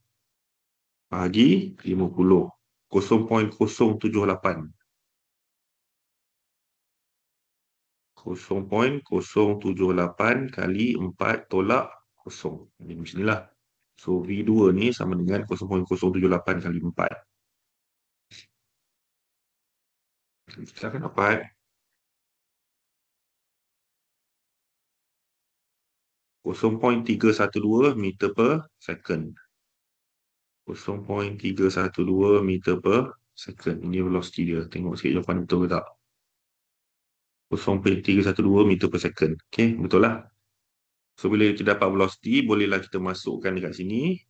bagi 50. 0.078. 0.078 kali 4 tolak 0. Jadi macam inilah. So V2 ni sama dengan 0.078 kali 4. Kita akan dapat 0.312 meter per second. 0.312 meter per second. Ini velocity dia. Tengok sikit jawapan betul ke tak. 0.312 meter per second. Okey, betul lah. So bila kita dapat velocity, bolehlah kita masukkan dekat sini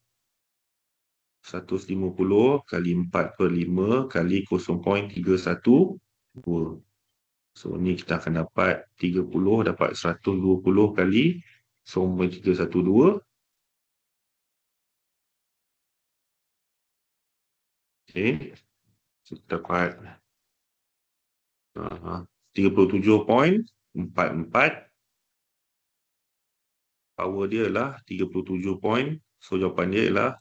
150 kali 4 per 5 kali 0.312. So ni kita akan dapat 30, dapat 120 kali 0.312. Okey. So kita dapat 37.44. Power dia adalah 37 point. So jawapan dia ialah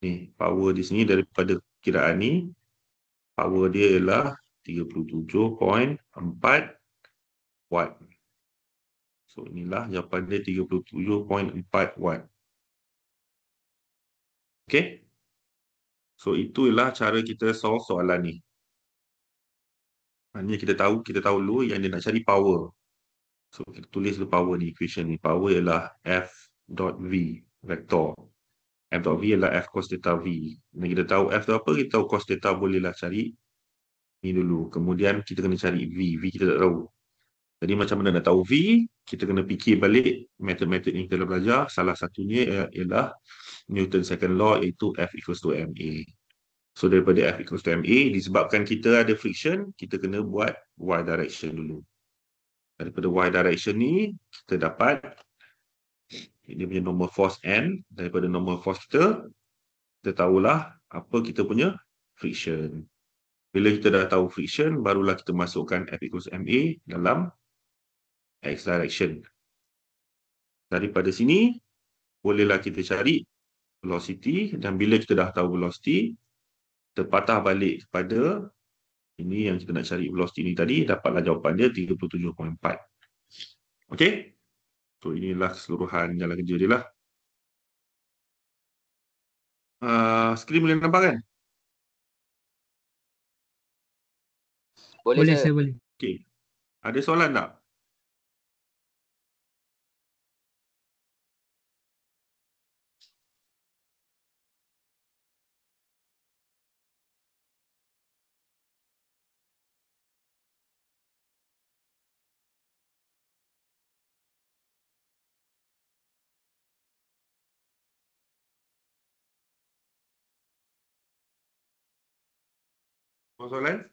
ni, power di sini daripada kiraan ni, power dia ialah 37.4 watt. So inilah jawapan dia 37.4 watt. Okey. So itulah cara kita solve soalan ni. Hanya kita tahu dulu yang dia nak cari power. So kita tulis dulu power ni, equation ni. Power ialah F dot V vektor. F dot V ialah F cos theta V. Dan kita tahu F tu apa? Kita tahu cos theta, bolehlah cari ni dulu. Kemudian kita kena cari V. V kita tak tahu. Jadi macam mana nak tahu V? Kita kena fikir balik metod-metod yang kita dah belajar. Salah satunya ialah Newton second law, iaitu F equals to ma. So daripada F equals to ma, disebabkan kita ada friction, kita kena buat Y direction dulu. Daripada Y direction ni, kita dapat dia punya normal force N. Daripada normal force kita tahulah apa kita punya friction. Bila kita dah tahu friction, barulah kita masukkan F equals ma dalam X direction. Daripada sini, bolehlah kita cari velocity. Dan bila kita dah tahu velocity, kita patah balik kepada ini yang kita nak cari velocity ni tadi, dapatlah jawapan dia 37.4. Okey? So inilah keseluruhan jalan kerja dia lah. Skrin boleh nampak kan?
Boleh saya boleh.
Okey. Ada soalan tak? Soalan?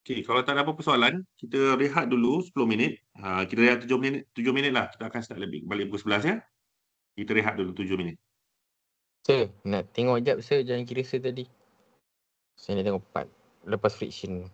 Okey, kalau tak ada apa-apa soalan, kita rehat dulu 10 minit. Kita rehat 7 minit lah. Kita akan start balik pukul 11 ya. Kita rehat dulu 7 minit.
Sir, nak tengok sekejap sir jalan kira sir tadi. Saya nak tengok part lepas friction.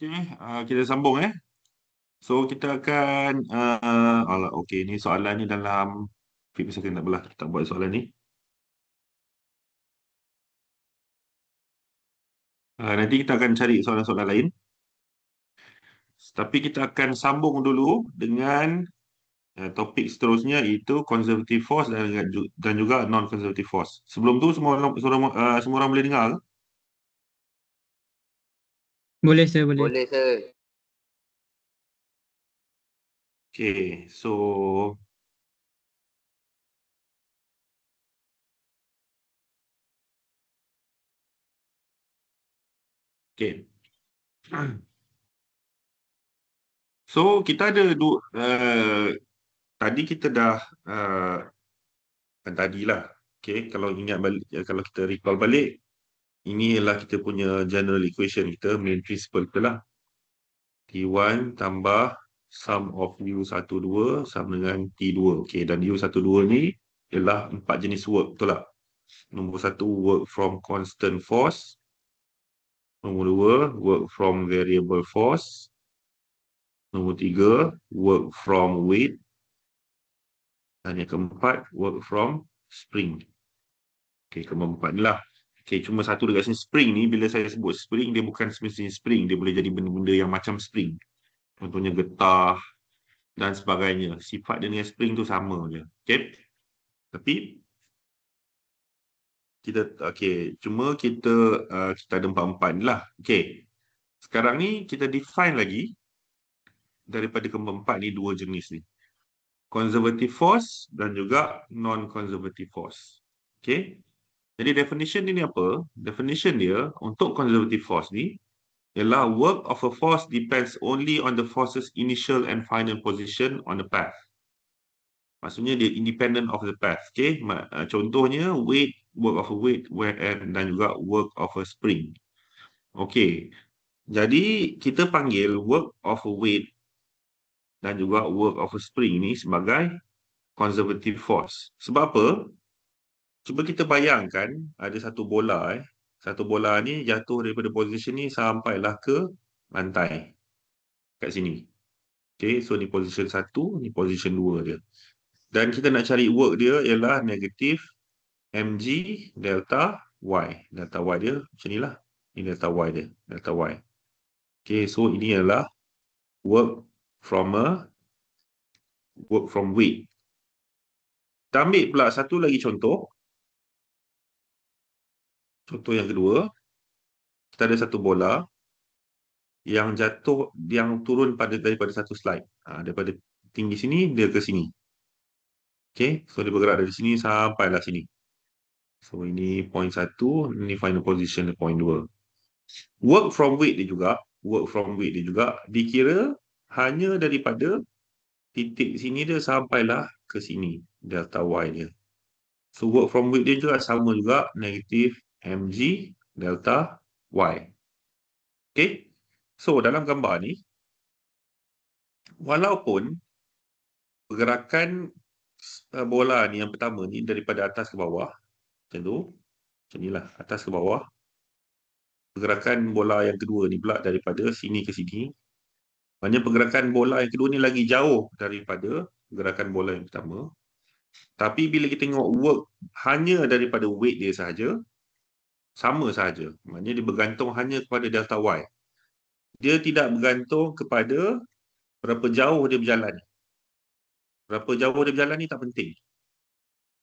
Okay, kita sambung So kita akan okey, ni soalan ni dalam saya tak belah, tak buat soalan ni. Nanti kita akan cari soalan-soalan lain. Tapi kita akan sambung dulu dengan topik seterusnya, iaitu conservative force dan juga non-conservative force. Sebelum tu semua orang boleh dengar ke?
Boleh sir, boleh.
Boleh sir.
Okay, so okay. So kita ada tadi kita dah tadilah. Okay, kalau ingat balik, kalau kita recall balik, ini ialah kita punya general equation kita, main principle kita lah. T1 tambah sum of U12 sama dengan T2. Okay, dan U12 ni ialah 4 jenis work, betul tak? Nombor 1, work from constant force. Nombor 2, work from variable force. Nombor 3, work from weight. Dan yang keempat, work from spring. Okay, keempat ni lah. Okay, cuma satu dekat sini, spring ni, bila saya sebut spring, dia bukan semestinya spring. Dia boleh jadi benda-benda yang macam spring. Contohnya getah dan sebagainya. Sifat dia dengan spring tu sama je. Okay. Tapi, cuma kita ada empat-empat ni lah. Okay. Sekarang ni, kita define lagi daripada keempat ni, dua jenis ni. Conservative force dan juga non-conservative force. Okay. Jadi definition ni apa? Definition dia untuk conservative force ni ialah work of a force depends only on the force's initial and final position on the path. Maksudnya dia independent of the path. Okay? Contohnya weight, work of a weight, dan juga work of a spring. Okay. Jadi kita panggil work of a weight dan juga work of a spring ni sebagai conservative force. Sebab apa? Cuba kita bayangkan ada satu bola. Satu bola ni jatuh daripada position ni sampailah ke lantai. Kat sini. Okay, so ni position 1, ni position 2 dia. Dan kita nak cari work dia ialah negatif mg delta y. Delta y dia macam ni lah. Ini delta y dia. Delta y. Okay, so ini adalah work from weight. Kita ambil pula satu lagi contoh. Contoh yang kedua, kita ada satu bola yang jatuh, yang turun daripada satu slide. Daripada tinggi sini, dia ke sini. Okay, so dia bergerak dari sini sampailah sini. So ini point 1, ini final position point 2. Work from weight dia juga dikira hanya daripada titik sini dia sampailah ke sini, delta y dia. So work from weight dia juga sama juga, negatif mg delta y. Okay. So dalam gambar ni, walaupun pergerakan bola ni yang pertama ni daripada atas ke bawah, macam tu, macam inilah, atas ke bawah. Pergerakan bola yang kedua ni pula daripada sini ke sini. Maknanya pergerakan bola yang kedua ni lagi jauh daripada pergerakan bola yang pertama. Tapi bila kita tengok work hanya daripada weight dia sahaja, sama sahaja. Maknanya dia bergantung hanya kepada delta y. Dia tidak bergantung kepada berapa jauh dia berjalan. Berapa jauh dia berjalan ni tak penting.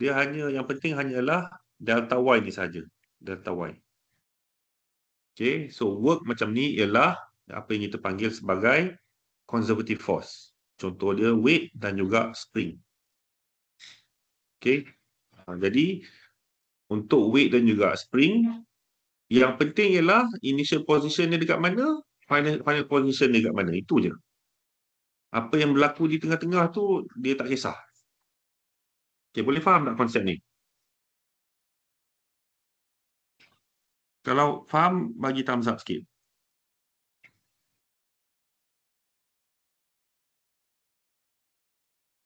Dia yang penting hanyalah delta y ni sahaja. Delta y. Okay, so work macam ni ialah apa yang kita panggil sebagai conservative force. Contoh dia weight dan juga spring. Okay, jadi untuk weight dan juga spring, yang penting ialah initial position dia dekat mana, final position dia dekat mana. Itu je. Apa yang berlaku di tengah-tengah tu, dia tak kisah. Okay, boleh faham tak konsep ni? Kalau faham, bagi thumbs up sikit.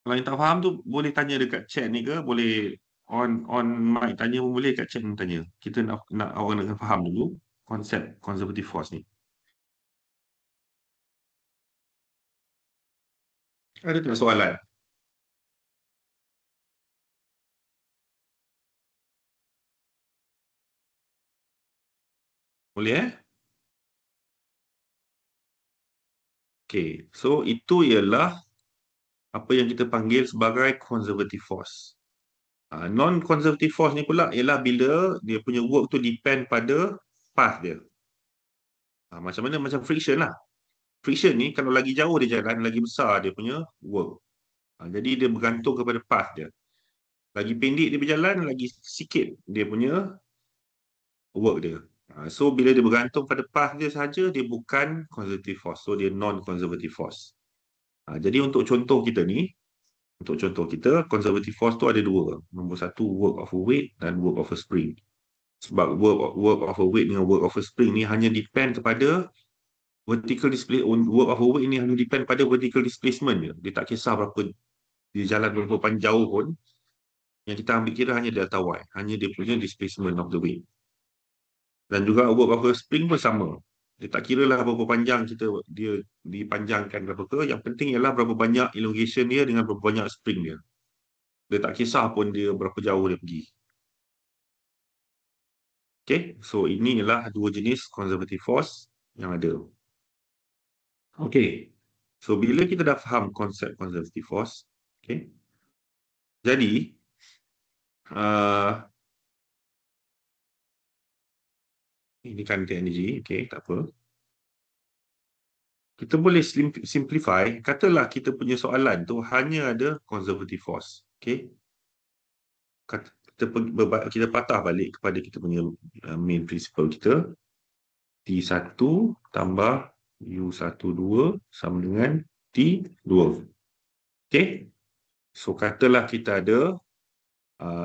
Kalau yang tak faham tu, boleh tanya dekat chat ni ke, boleh on mic tanya pun boleh, kat chat pun tanya. Kita nak awak nak faham dulu konsep conservative force ni. Ada tak soalan? Boleh Okay, so itu ialah apa yang kita panggil sebagai conservative force. Non-conservative force ni pula ialah bila dia punya work tu depend pada path dia. Macam mana? Macam friction lah. Friction ni kalau lagi jauh dia jalan, lagi besar dia punya work. Jadi dia bergantung kepada path dia. Lagi pendek dia berjalan, lagi sikit dia punya work dia. So bila dia bergantung pada path dia sahaja, dia bukan conservative force. So dia non-conservative force. Jadi untuk contoh kita ni, conservative force tu ada dua. Nombor satu, work of a weight dan work of a spring. Sebab work of a weight dengan work of a spring ni hanya depend kepada vertical displacement. Work of a weight ni hanya depend pada vertical displacement je. Dia tak kisah berapa dia jalan berapa panjang jauh pun. Yang kita ambil kira hanya delta y, hanya dia punya displacement of the weight. Dan juga work of a spring pun sama. Dia tak kira lah berapa panjang dia dipanjangkan berapa ke. Yang penting ialah berapa banyak elongation dia dengan berapa banyak spring dia. Dia tak kisah pun dia berapa jauh dia pergi. Okay, so ini ialah dua jenis conservative force yang ada. Okay, so bila kita dah faham konsep conservative force, okay, jadi ini kinetic energy, okay, tak apa. Kita boleh simplify, katalah kita punya soalan tu hanya ada conservative force, okay. Kita patah balik kepada kita punya main principle kita. T1 tambah U12 sama dengan T2. Okay. So katalah kita ada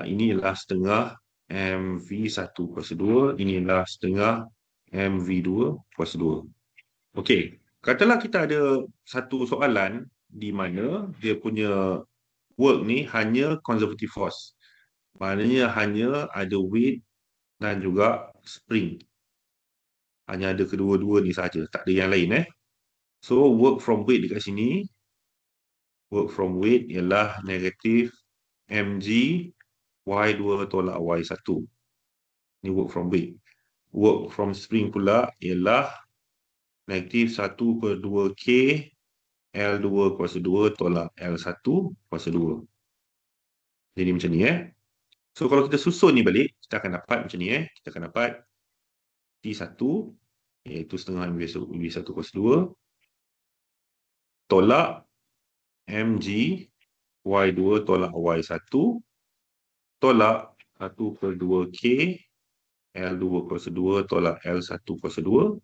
ini ialah setengah MV1 kuasa 2, ini ialah setengah MV2 kuasa 2. Okey, katalah kita ada satu soalan di mana dia punya work ni hanya conservative force. Maknanya hanya ada weight dan juga spring. Hanya ada kedua-dua ni saja, tak ada yang lain So work from weight dekat sini, work from weight ialah negatif mg y2 tolak y1. Ni work from weight. Work from spring pula ialah negatif 1/2k L2 kuasa 2 tolak L1 kuasa 2. Jadi macam ni So kalau kita susun ni balik, kita akan dapat macam ni Kita akan dapat T1 iaitu setengah MV1 kuasa 2 tolak mg y2 tolak y1 tolak 1/2k L2 kuasa 2 tolak L1 kuasa 2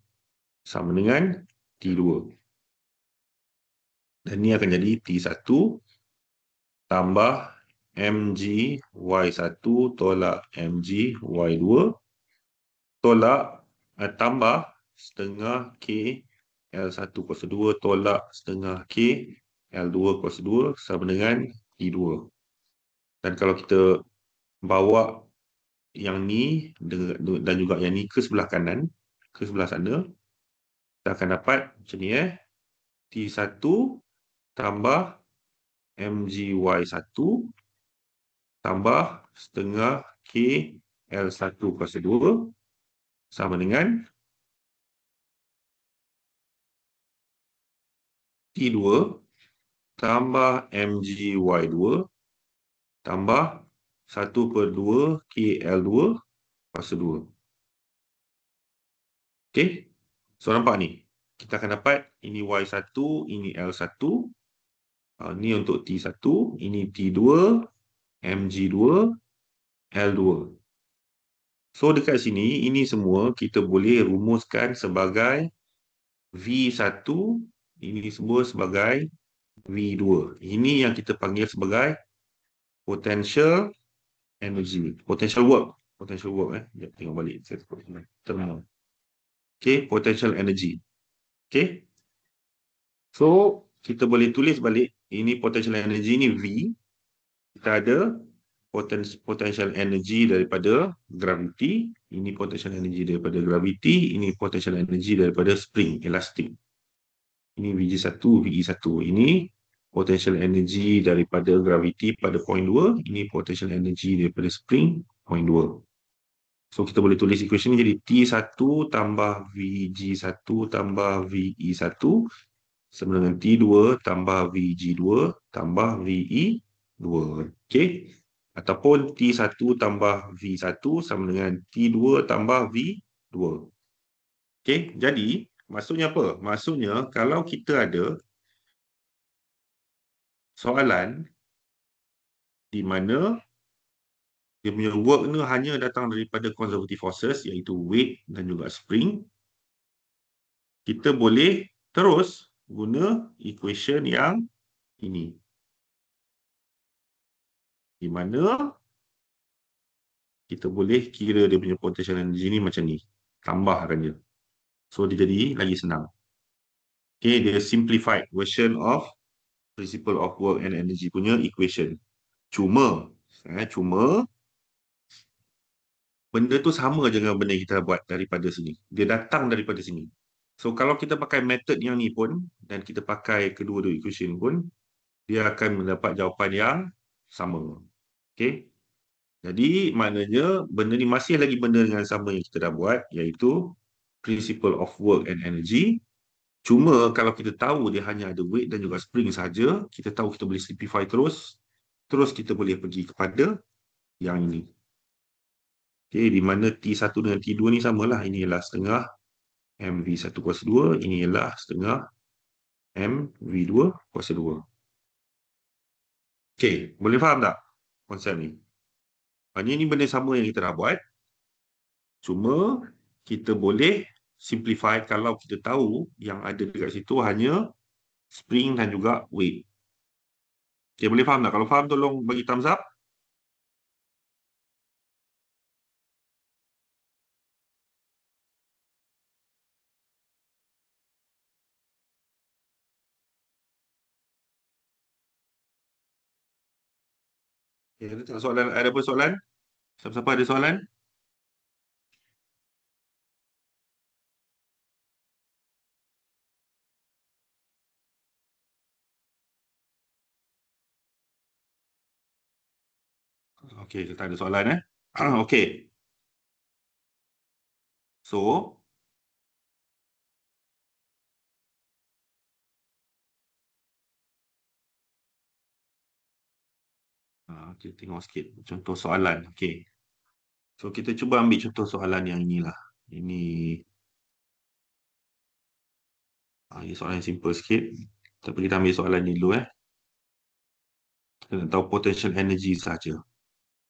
sama dengan T2. Dan ni akan jadi T1 tambah mg y1 tolak mg y2 tolak tambah setengah k L1 kuasa 2 tolak setengah k L2 kuasa 2 sama dengan T2. Dan kalau kita bawa yang ni dan juga yang ni ke sebelah kanan, ke sebelah sana, kita akan dapat macam ni T1 tambah MGY1 tambah setengah K L1 kuasa 2 sama dengan T2 tambah MGY2 tambah 1/2 KL2 kuasa 2. Okey? So nampak ni. Kita akan dapat ini Y1, ini L1. Ni untuk T1, ini T2, MG2, L2. So dekat sini, ini semua kita boleh rumuskan sebagai V1, ini semua sebagai V2. Ini yang kita panggil sebagai potential energy, potential work. Potential work Sekejap, tengok balik. Saya termal. Okay, potential energy. Okay. So, kita boleh tulis balik. Ini potential energy, ini V. Kita ada potential energy daripada gravity. Ini potential energy daripada gravity. Ini potential energy daripada spring, elastic. Ini VG1, VE1. Ini potential energy daripada gravity pada point 2, ini potential energy daripada spring point 2. So kita boleh tulis equation ni jadi T1 tambah VG1 tambah VE1 sama dengan T2 tambah VG2 tambah VE2. Okey. Ataupun T1 tambah V1 sama dengan T2 tambah V2. Okey, jadi maksudnya apa? Maksudnya kalau kita ada soalan di mana dia punya work ni hanya datang daripada conservative forces iaitu weight dan juga spring, kita boleh terus guna equation yang ini. Di mana kita boleh kira dia punya potential energy ni macam ni. Tambahkan dia. So, dia jadi lagi senang. Okay, dia simplified version of principle of work and energy punya equation. Cuma benda tu sama je dengan benda yang kita buat daripada sini. Dia datang daripada sini. So, kalau kita pakai method yang ni pun dan kita pakai kedua-dua equation pun, dia akan mendapat jawapan yang sama. Okay. Jadi maknanya benda ni masih lagi benda dengan sama yang kita dah buat, iaitu principle of work and energy. Cuma kalau kita tahu dia hanya ada weight dan juga spring saja, kita tahu kita boleh simplify terus kita boleh pergi kepada yang ini. Okay, di mana T1 dengan T2 ni samalah. Ini ialah setengah MV1 kuasa 2, ini ialah setengah MV2 kuasa 2. Okay, boleh faham tak konsep ni? Maksudnya ini benda sama yang kita dah buat. Cuma kita boleh simplify kalau kita tahu yang ada dekat situ hanya spring dan juga weight. Okay, boleh faham tak? Kalau faham tolong bagi thumbs up. Okay, ada tak soalan? Ada apa soalan? Siapa-siapa ada soalan? Okey, kita ada soalan Okey. So, kita tengok sikit contoh soalan. Okey. So, kita cuba ambil contoh soalan yang inilah. Ini ini soalan yang simple sikit. Tapi kita ambil soalan ni dulu Kita nak tahu potential energy saja.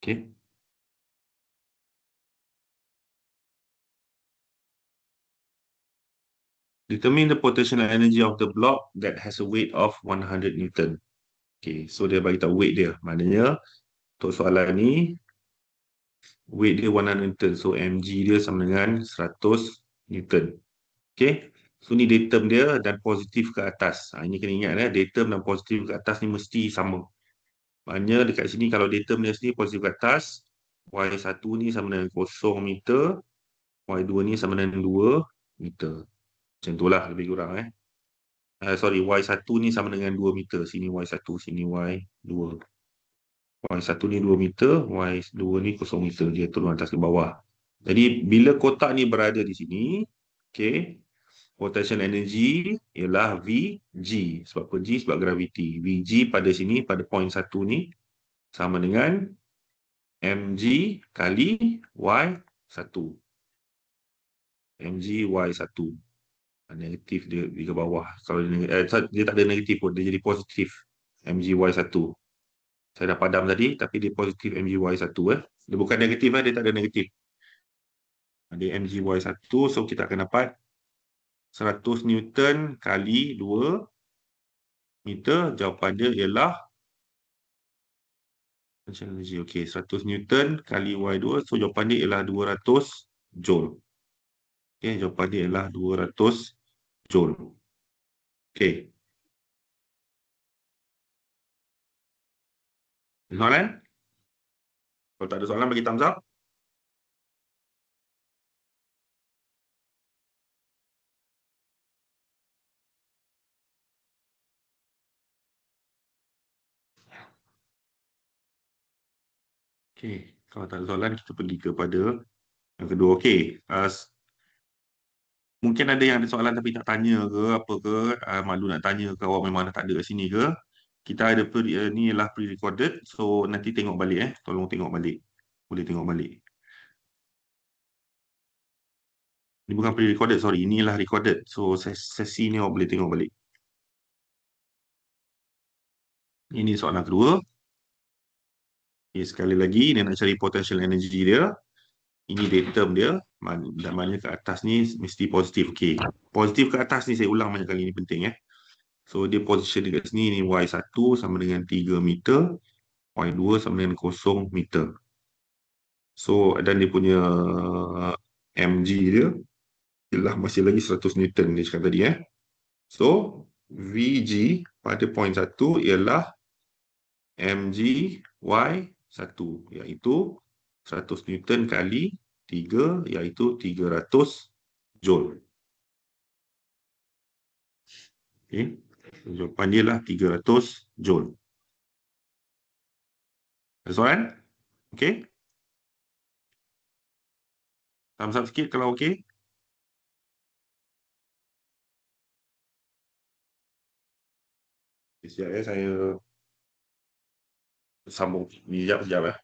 Okey. Determine the potential energy of the block that has a weight of 100 Newton. Okay, so dia bagi tahu weight dia. Maknanya, untuk soalan ni, weight dia 100 Newton. So, mg dia sama dengan 100 Newton. Okay, so ni datum dia dan positif ke atas. Ini kena ingat datum dan positif ke atas ni mesti sama. Maknanya dekat sini kalau datum dia sendiri positif ke atas, Y1 ni sama dengan 0 meter, Y2 ni sama dengan 2 meter. Macam itulah lebih kurang sorry, Y1 ni sama dengan 2 meter. Sini Y1, sini Y2. Y1 ni 2 meter, Y2 ni 0 meter. Dia turun atas ke bawah. Jadi, bila kotak ni berada di sini, okay, potential energy ialah VG. Sebab apa G? Sebab gravity. VG pada sini, pada point 1 ni, sama dengan mg kali Y1. mg Y1. Negatif dia di ke bawah. Kalau dia tak ada negatif pun, dia jadi positif mg Y1. Saya dah padam tadi, tapi dia positif mg Y1 Dia bukan negatif dia tak ada negatif. Dia mg Y1, so kita akan dapat 100 Newton kali 2 meter. Jawapan dia ialah energy. Okey, 100 Newton kali Y2, so jawapan dia ialah 200 Joule. Okey, jawapan dia ialah 200 Joule. Okey. Soalan? Kalau tak ada soalan, bagi thumbs up. Okey, kalau tak ada soalan, kita pergi kepada yang kedua. Okey, mungkin ada yang ada soalan tapi tak tanya ke apa ke, malu nak tanya ke, awak memang dah tak ada kat sini ke. Kita ada ni ialah pre-recorded, so nanti tengok balik tolong tengok balik. Boleh tengok balik. Ini bukan pre-recorded, sorry. Inilah recorded. So, sesi ni awak boleh tengok balik. Ini soalan kedua. Okay, sekali lagi, dia nak cari potential energy dia. Ini datum dia. Dan maknanya ke atas ni mesti positif. Okay. Positif ke atas ni saya ulang banyak kali. Ini penting. So, dia position dekat sini. Ini Y1 sama dengan 3 meter. Y2 sama dengan 0 meter. So, dan dia punya mg dia ialah masih lagi 100 Newton dia cakap tadi. So, Vg pada point 1 ialah mg Y1 iaitu 100 Newton kali 3 iaitu 300 Joule. Okay. Jawapan dia lah 300 Joule. Ada soalan? Okay. Thumbs up sikit kalau okay. Sekejap saya sambung. Sekejap.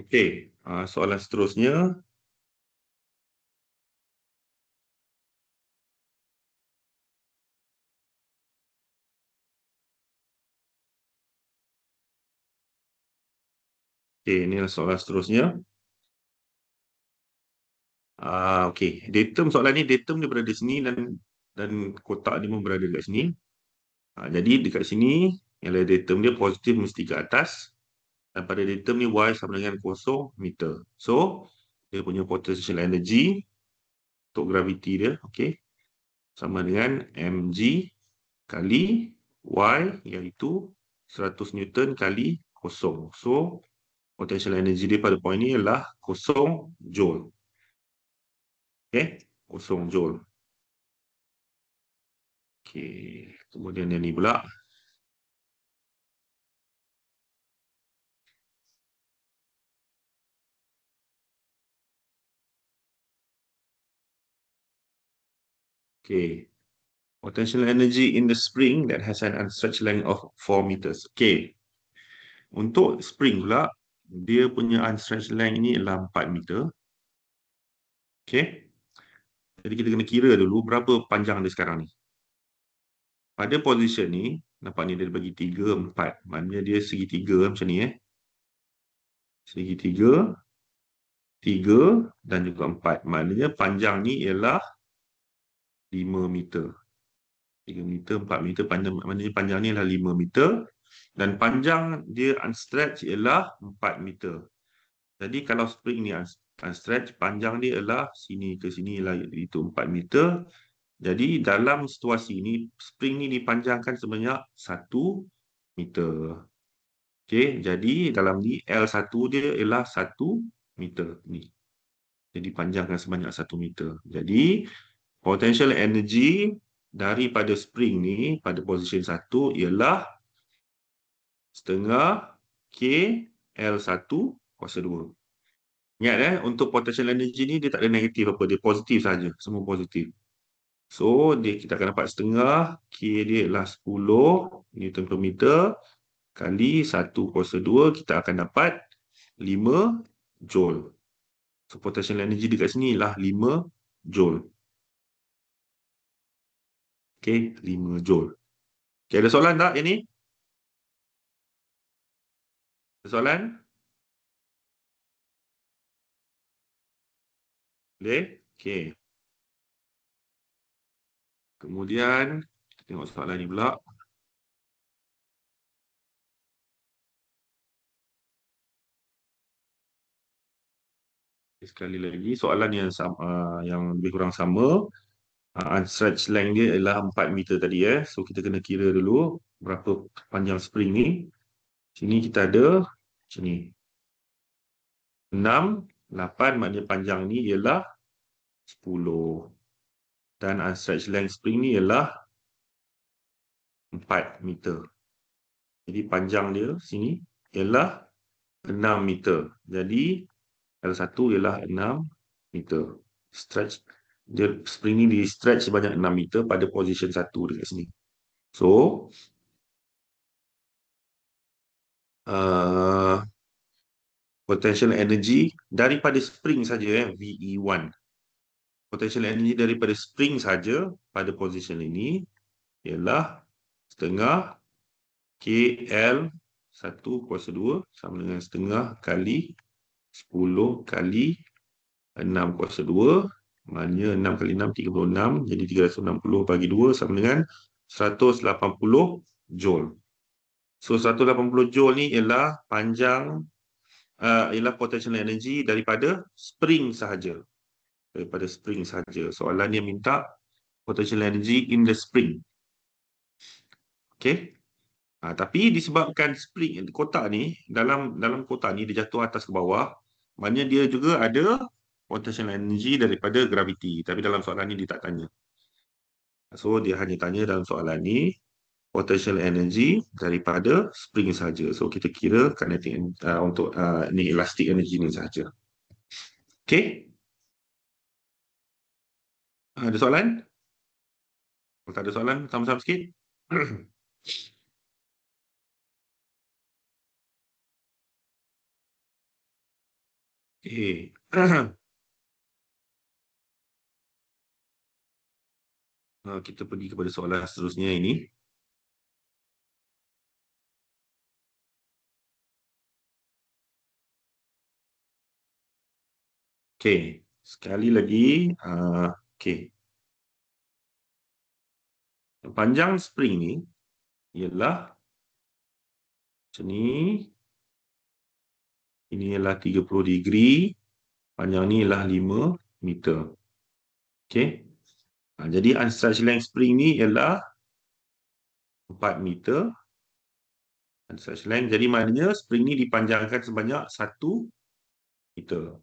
Okay. Soalan seterusnya. Okay, ini soalan seterusnya. Okey, datum soalan ni, datum dia berada di sini dan kotak dia pun berada dekat sini. Jadi dekat sini, ialah datum dia positif mesti ke atas. Dan pada datum ni Y sama dengan 0 meter. So, dia punya potential energy untuk graviti dia, okey, sama dengan mg kali Y iaitu 100 Newton kali 0. So, potential energy dia pada point ni ialah 0 Joule. Okey, 0 Joule. Okey, kemudian yang ni pula. Okey. Potential energy in the spring that has an unstretched length of 4 meters. Okey. Untuk spring pula, dia punya unstretched length ni ialah 4 meter. Okey. Jadi kita kena kira dulu berapa panjang dia sekarang ni. Pada position ni, nampak ni dia bagi 3, 4. Maknanya dia segitiga macam ni Segitiga, 3 dan juga 4. Maknanya panjang ni ialah 5 meter. 3 meter, 4 meter, maknanya panjang ni adalah 5 meter. Dan panjang dia unstretched ialah 4 meter. Jadi kalau spring ni unstretched, panjang dia ialah sini ke sini ialah itu 4 meter. Jadi dalam situasi ini, spring ni dipanjangkan sebanyak 1 meter. Okey, jadi dalam ni L1 dia ialah 1 meter ni. Jadi panjangkan sebanyak 1 meter. Jadi potential energy daripada spring ni pada position 1 ialah setengah K L1 kuasa 2. Ingat untuk potential energy ni dia tak ada negatif apa, dia positif saja, semua positif. So kita akan dapat setengah K dia ialah 10 Newton per meter kali 1 kuasa 2, kita akan dapat 5 Joule. So potential energy dekat sini ialah 5 Joule. Okey, 5 Joule. Okey, ada soalan tak yang ni? Ada soalan? Boleh? Okey. Kemudian Tengok soalan ni pula. Sekali lagi, soalan yang sama, yang lebih kurang sama. Unstretched length dia ialah 4 meter tadi. So, kita kena kira dulu berapa panjang spring ni. Sini kita ada macam ni. 6, 8 maknanya panjang ni ialah 10. Dan unstretched length spring ni ialah 4 meter. Jadi panjang dia sini ialah 6 meter. Jadi L1 ialah 6 meter. Stretch dia spring ni di stretch sebanyak 6 meter pada position 1 dekat sini. So potential energy daripada spring saja VE1. Potential energy daripada spring saja pada position ini ialah setengah KL1 kuasa 2 sama dengan setengah kali 10 kali 6 kuasa 2. Maknanya 6 kali 6, 36. Jadi 360 bagi 2 sama dengan 180 joule. So 180 joule ni ialah panjang, ialah potential energy daripada spring sahaja. Daripada spring sahaja. Soalan dia minta potential energy in the spring. Okay. Tapi disebabkan spring kotak ni, dalam kotak ni dia jatuh atas ke bawah, maknanya dia juga ada potential energy daripada graviti. Tapi dalam soalan ni dia tak tanya. So dia hanya tanya dalam soalan ni potential energy daripada spring saja. So kita kira kinetic untuk ni elastic energy ni saja. Okay? Ada soalan? Kalau tak ada soalan, sama-sama sikit. Okay. Kita pergi kepada soalan seterusnya ini. Okay. Sekali lagi. Okay. Panjang spring ni ialah macam ni. Ini ialah 30 degree. Panjang ni ialah 5 meter. Okay. Jadi unstretched length spring ni ialah 4 meter. Unstretched length. Jadi maknanya spring ni dipanjangkan sebanyak 1 meter.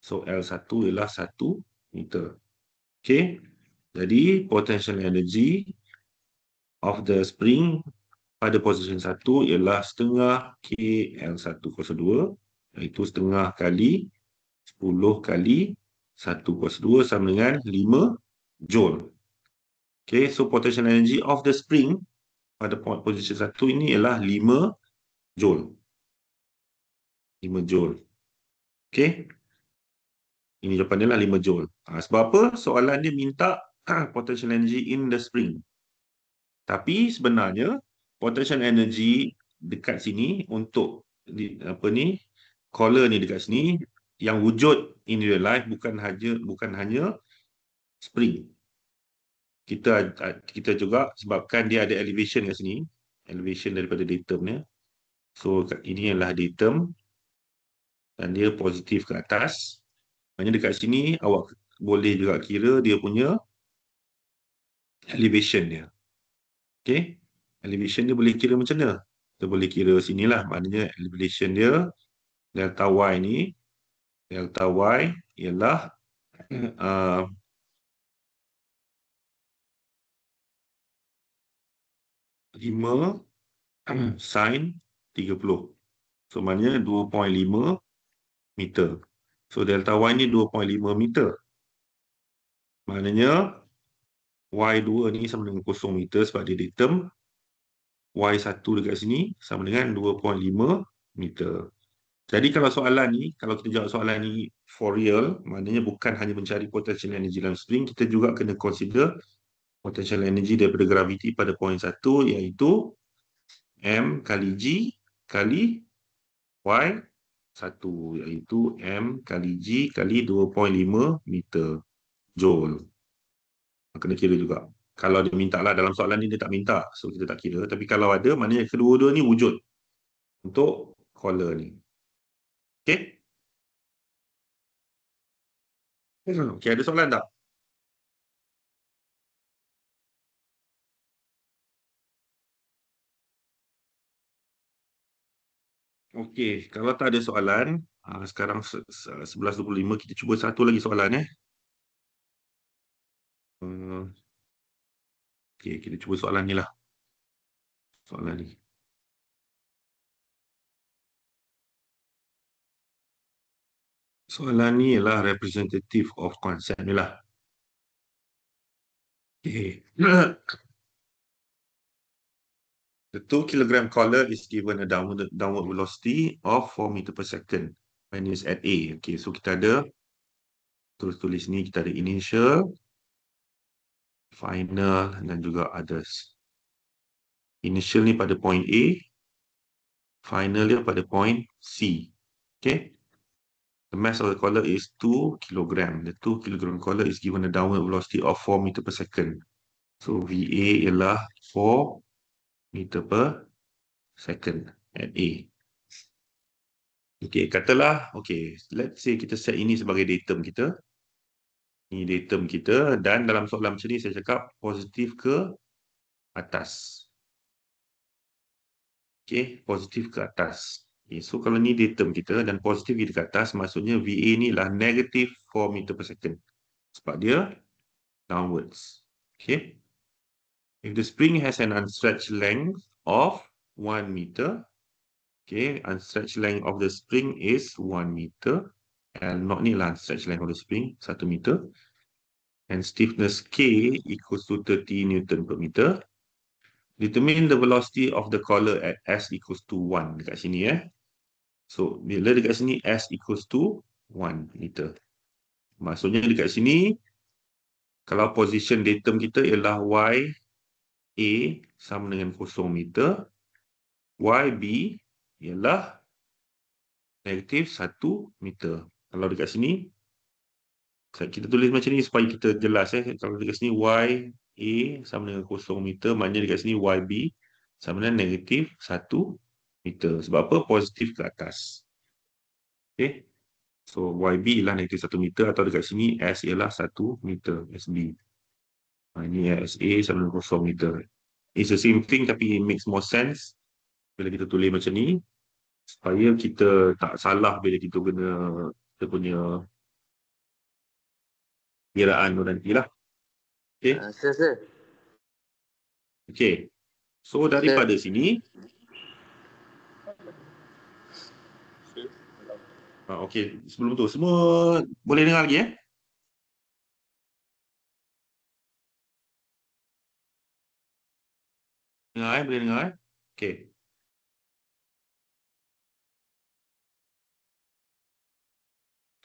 So L1 ialah 1 meter. Okay. Jadi potential energy of the spring pada position 1 ialah setengah KL1 kuasa 2, iaitu setengah kali 10 kali 1 kuasa 2 sama dengan 5 joule. Okay, so potential energy of the spring pada position 1 ini ialah 5 joule. 5 joule. Okay. Ini jawapan dia lah 5 joule. Sebab apa? Soalan dia minta potential energy in the spring. Tapi sebenarnya potential energy dekat sini untuk collar ni dekat sini yang wujud in real life bukan hanya spring. Kita juga sebabkan dia ada elevation kat sini, elevation daripada datumnya. So ini adalah datum dan dia positif ke atas. Maknanya dekat sini awak boleh juga kira dia punya elevation dia. Okay, elevation dia boleh kira macam mana? Kita boleh kira sinilah, maknanya elevation dia delta Y ni, delta Y ialah 5 sin 30. So maknanya 2.5 meter. So delta Y ni 2.5 meter. Maknanya Y2 ni sama dengan 0 meter sebab dia datum. Y1 dekat sini sama dengan 2.5 meter. Jadi kalau kita jawab soalan ni for real, maknanya bukan hanya mencari potential energy dalam spring, kita juga kena consider potential energy daripada graviti pada point 1, iaitu M kali G kali Y1, iaitu M kali G kali 2.5 meter joule. Kena kira juga. Kalau dia minta lah, dalam soalan ni dia tak minta, so kita tak kira. Tapi kalau ada, maknanya kedua-dua ni wujud untuk caller ni. Okay? Okay, ada soalan tak? Okey, kalau tak ada soalan, sekarang 11.25, kita cuba satu lagi soalan Okey, kita cuba soalan ni lah. Soalan ni. Soalan ni ialah representative of concept ni lah. Okay. The 2 kilogram collar is given a downward velocity of 4 meter per second when it's at A. Okay, so kita ada tulis ni, kita ada initial, final dan juga others. Initial ni pada point A, final dia pada point C. Okay. The mass of the collar is 2 kilogram. The 2 kilogram collar is given a downward velocity of 4 meter per second. So VA ialah 4 meter per second at A. Okay, katalah, okay, let's say kita set ini sebagai datum kita. Ini datum kita, dan dalam soalan macam ni saya cakap positif ke atas. Okay, positif ke atas. Okay, so kalau ni datum kita dan positif kita ke atas, maksudnya VA ni lah negative 4 meter per second. Sebab dia downwards. Okay. If the spring has an unstretched length of 1 meter, okay, unstretched length of the spring is 1 meter. L0 ni lah unstretched length of the spring, 1 meter. And stiffness K equals to 30 Newton per meter. Determine the velocity of the collar at S equals to 1. Dekat sini So, bila dekat sini S equals to 1 meter. Maksudnya dekat sini, kalau position datum kita ialah Y A sama dengan 0 meter, YB ialah negatif 1 meter. Kalau dekat sini, kita tulis macam ni supaya kita jelas. Kalau dekat sini Y A sama dengan 0 meter, maknanya dekat sini YB sama dengan negatif 1 meter. Sebab apa? Positif ke atas. Okay. So YB ialah negatif 1 meter, atau dekat sini S ialah 1 meter, SB. Ini SA sama dengan 0 meter. It's the same thing, tapi it makes more sense bila kita tulis macam ni, supaya kita tak salah bila kita guna kita punya kiraan tu nantilah. Okay.
Sir.
Okay. So daripada sini, okay, sebelum tu semua boleh dengar lagi Dengar boleh dengar Okay.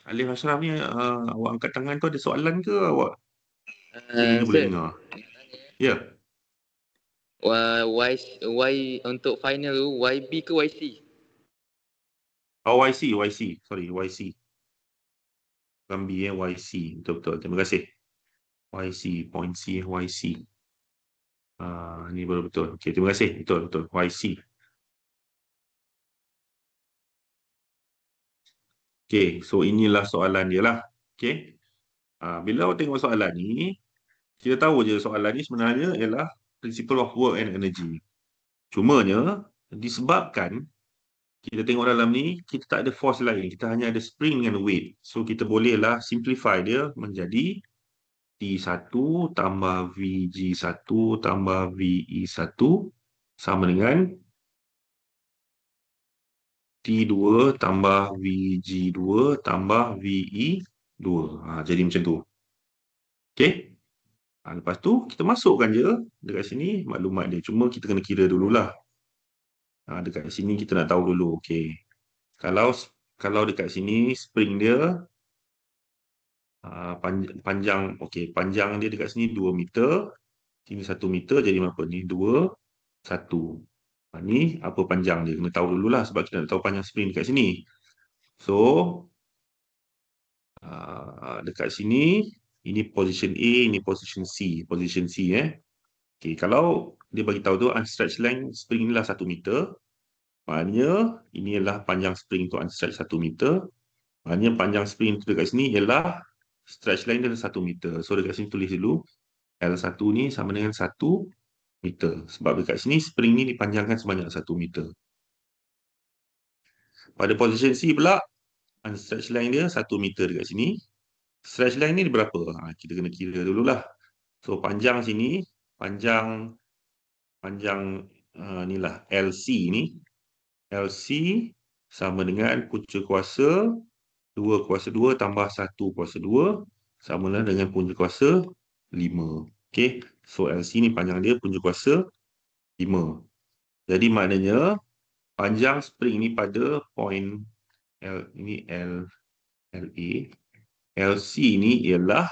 Alif Ashraf ni, awak angkat tangan tu ada soalan ke awak? Boleh dengar. Ya.
Y untuk final tu YB ke YC?
Oh, YC. Sorry, YC. Gambi YC. Betul-betul. Terima kasih. YC, point C, YC. Ni baru betul. Okay, terima kasih. Betul. YC. Okay, so inilah soalan dia lah. Okay. Bila awak tengok soalan ni, kita tahu je soalan ni sebenarnya ialah principle of work and energy. Cumanya, disebabkan kita tengok dalam ni, kita tak ada force lain. Kita hanya ada spring dengan weight. So, kita bolehlah simplify dia menjadi T1 tambah VG1 tambah VE1 sama dengan T2 tambah VG2 tambah VE2. Jadi macam tu. Okay. Lepas tu, kita masukkan je dekat sini maklumat dia. Cuma kita kena kira dululah. Dekat sini kita nak tahu dulu. Okay. Kalau dekat sini spring dia panjang, okay, panjang dia dekat sini 2 meter. Sini 1 meter, jadi berapa ni? 2, 1. Ni apa panjang dia? Kena tahu dululah sebab kita nak tahu panjang spring dekat sini. So, dekat sini, ini position A, ini position C. Position C, Okay, kalau dia bagi tahu tu unstretched length spring inilah 1 meter, maknanya ini adalah panjang spring untuk unstretched 1 meter. Maknanya panjang spring tu dekat sini ialah stretch length dia 1 meter. So dekat sini tulis dulu L1 ni sama dengan 1 meter. Sebab dekat sini spring ni dipanjangkan sebanyak 1 meter. Pada position C pula, unstretched length dia 1 meter dekat sini. Stretch length ni berapa? Kita kena kira dululah. So panjang sini, panjang inilah LC ni. LC sama dengan punca kuasa 2 kuasa 2 tambah 1 kuasa 2 sama dengan punca kuasa 5. Okey. So LC ni panjang dia punca kuasa 5. Jadi maknanya panjang spring ni pada point L ini LA. LC ni ialah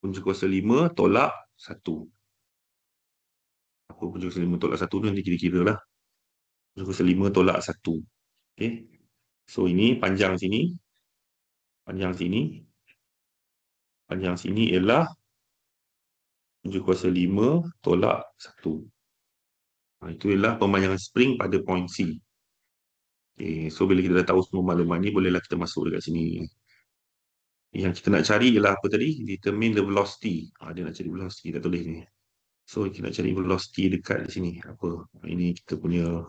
punca kuasa 5 tolak 1. Apa punca kuasa 5 tolak 1 ni nanti kita kira lah. Punca kuasa 5 tolak 1. Okey. So ini panjang sini. Panjang sini. Panjang sini ialah punca kuasa 5 tolak 1. Itu ialah pemanjangan spring pada point C. Okay, so bila kita dah tahu semua maklumat ni, bolehlah kita masuk dekat sini. Yang kita nak cari ialah apa tadi? Determine the velocity. Dia nak cari velocity, tak tulis ni. So kita nak cari velocity dekat di sini. Apa? Ini kita punya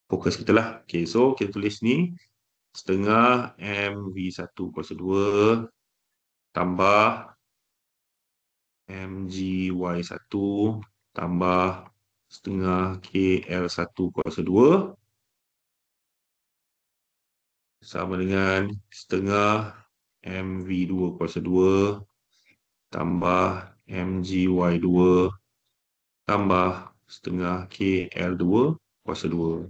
fokus kita lah. Okay, so kita tulis ni setengah mv1 kuasa 2 tambah mgy1 tambah setengah kl1 kuasa 2 sama dengan setengah mv2 kuasa 2 tambah mgy2 tambah setengah kl2 kuasa 2.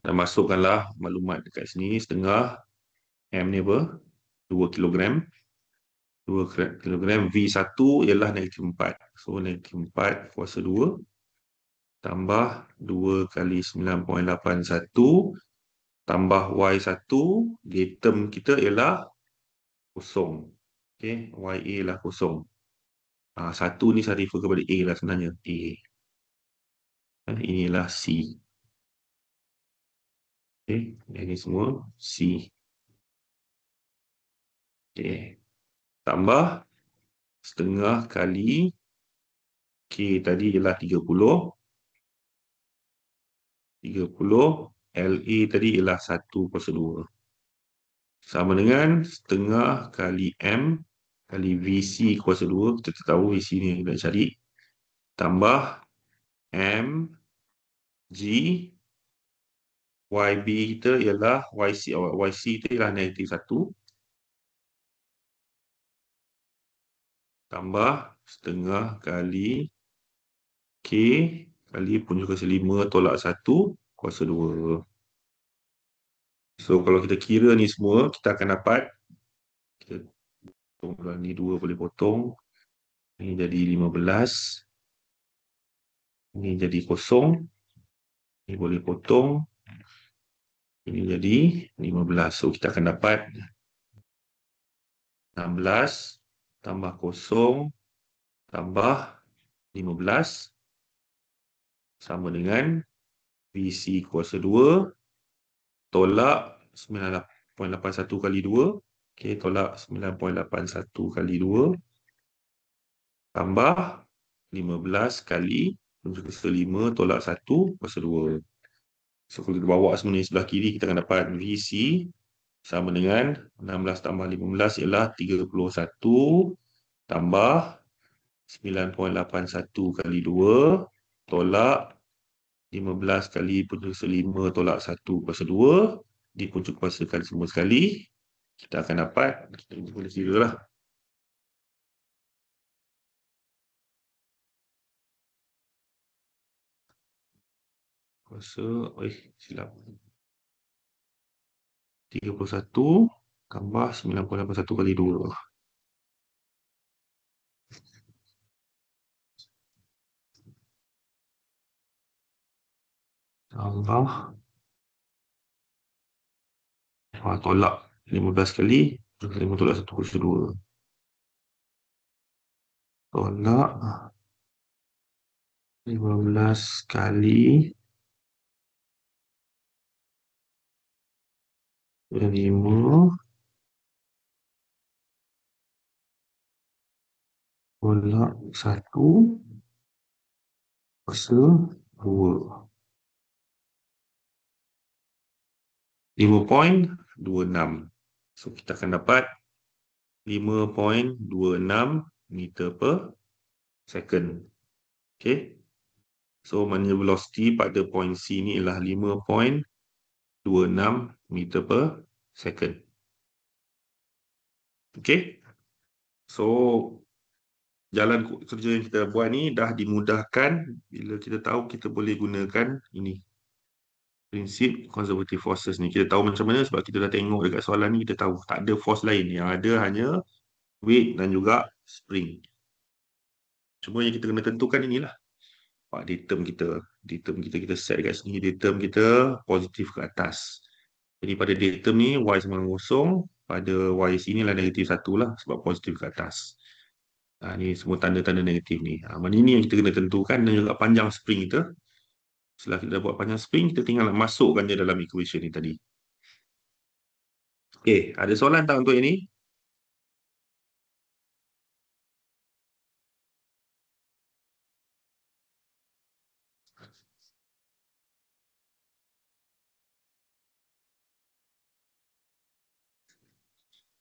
Dan masukkanlah maklumat dekat sini. Setengah m ni apa? 2 kilogram. 2 kilogram. V1 ialah -4. So -4 kuasa 2 tambah 2 kali 9.81 tambah Y1. Di term kita ialah kosong. Okay. YA ialah kosong. 1 ni saya refer kepada A lah sebenarnya. A. Inilah C. Okay. Ini semua C. Okay. Tambah setengah kali K tadi ialah 30. 30. LA tadi ialah 1 kuasa 2. Sama dengan setengah kali M kali VC kuasa 2. Kita tahu VC ni kita cari. Tambah M G YB kita ialah YC itu ialah -1. Tambah setengah kali K kali punca kuasa 5 tolak 1 kuasa 2. So kalau kita kira ni semua, kita akan dapat, kita potong ni 2 boleh potong. Ini jadi 15. Ini jadi kosong. Ini boleh potong. Ini jadi 15. So kita akan dapat 16 tambah kosong tambah 15 sama dengan VC kuasa 2 tolak 9.81 kali 2. Okey, tolak 9.81 kali 2 tambah 15 kali punca kuasa 5 tolak 1 kuasa 2. So kalau kita bawa semua ni sebelah kiri, kita akan dapat VC sama dengan 16 tambah 15 ialah 31 tambah 9.81 kali 2 tolak 15 kali punca kuasa 5 tolak 1 kuasa 2 dipunca kuasakan semua sekali. Kita akan dapat, kita boleh kira lah. Kuasa, silap. 31 tambah 9.81 kali 2. Tambah tolak 15 kali 5 tolak 1 kuasa 2. tolak 15 kali 5 tolak 1 kuasa 2. 5.26. So, kita akan dapat 5.26 meter per second. Okay. So, maknanya velocity pada point C ni ialah 5.26 meter per second. Okay. So, jalan kerja yang kita buat ni dah dimudahkan bila kita tahu kita boleh gunakan ini. Prinsip conservative forces ni. Kita tahu macam mana sebab kita dah tengok dekat soalan ni, kita tahu tak ada force lain. Yang ada hanya weight dan juga spring. Cuma yang kita kena tentukan inilah. Datum kita. Datum kita set dekat sini. Datum kita positif ke atas. Jadi pada datum ni Y sama dengan 0. Pada Y sini lah negatif 1 lah. Sebab positif ke atas. Ni semua tanda-tanda negatif ni. Mana ini yang kita kena tentukan dan juga panjang spring kita. Setelah kita dah buat panjang spring, kita tinggal masukkan dia dalam equation ni tadi. Okey, ada soalan tak untuk ini?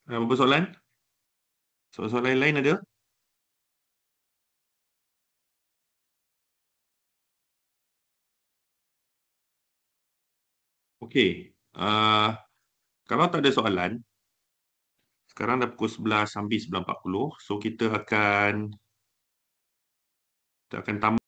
Apa soalan? Soalan lain ada? Okey. Kalau tak ada soalan, sekarang dah pukul 11 sampai 11.40. So, kita akan tamat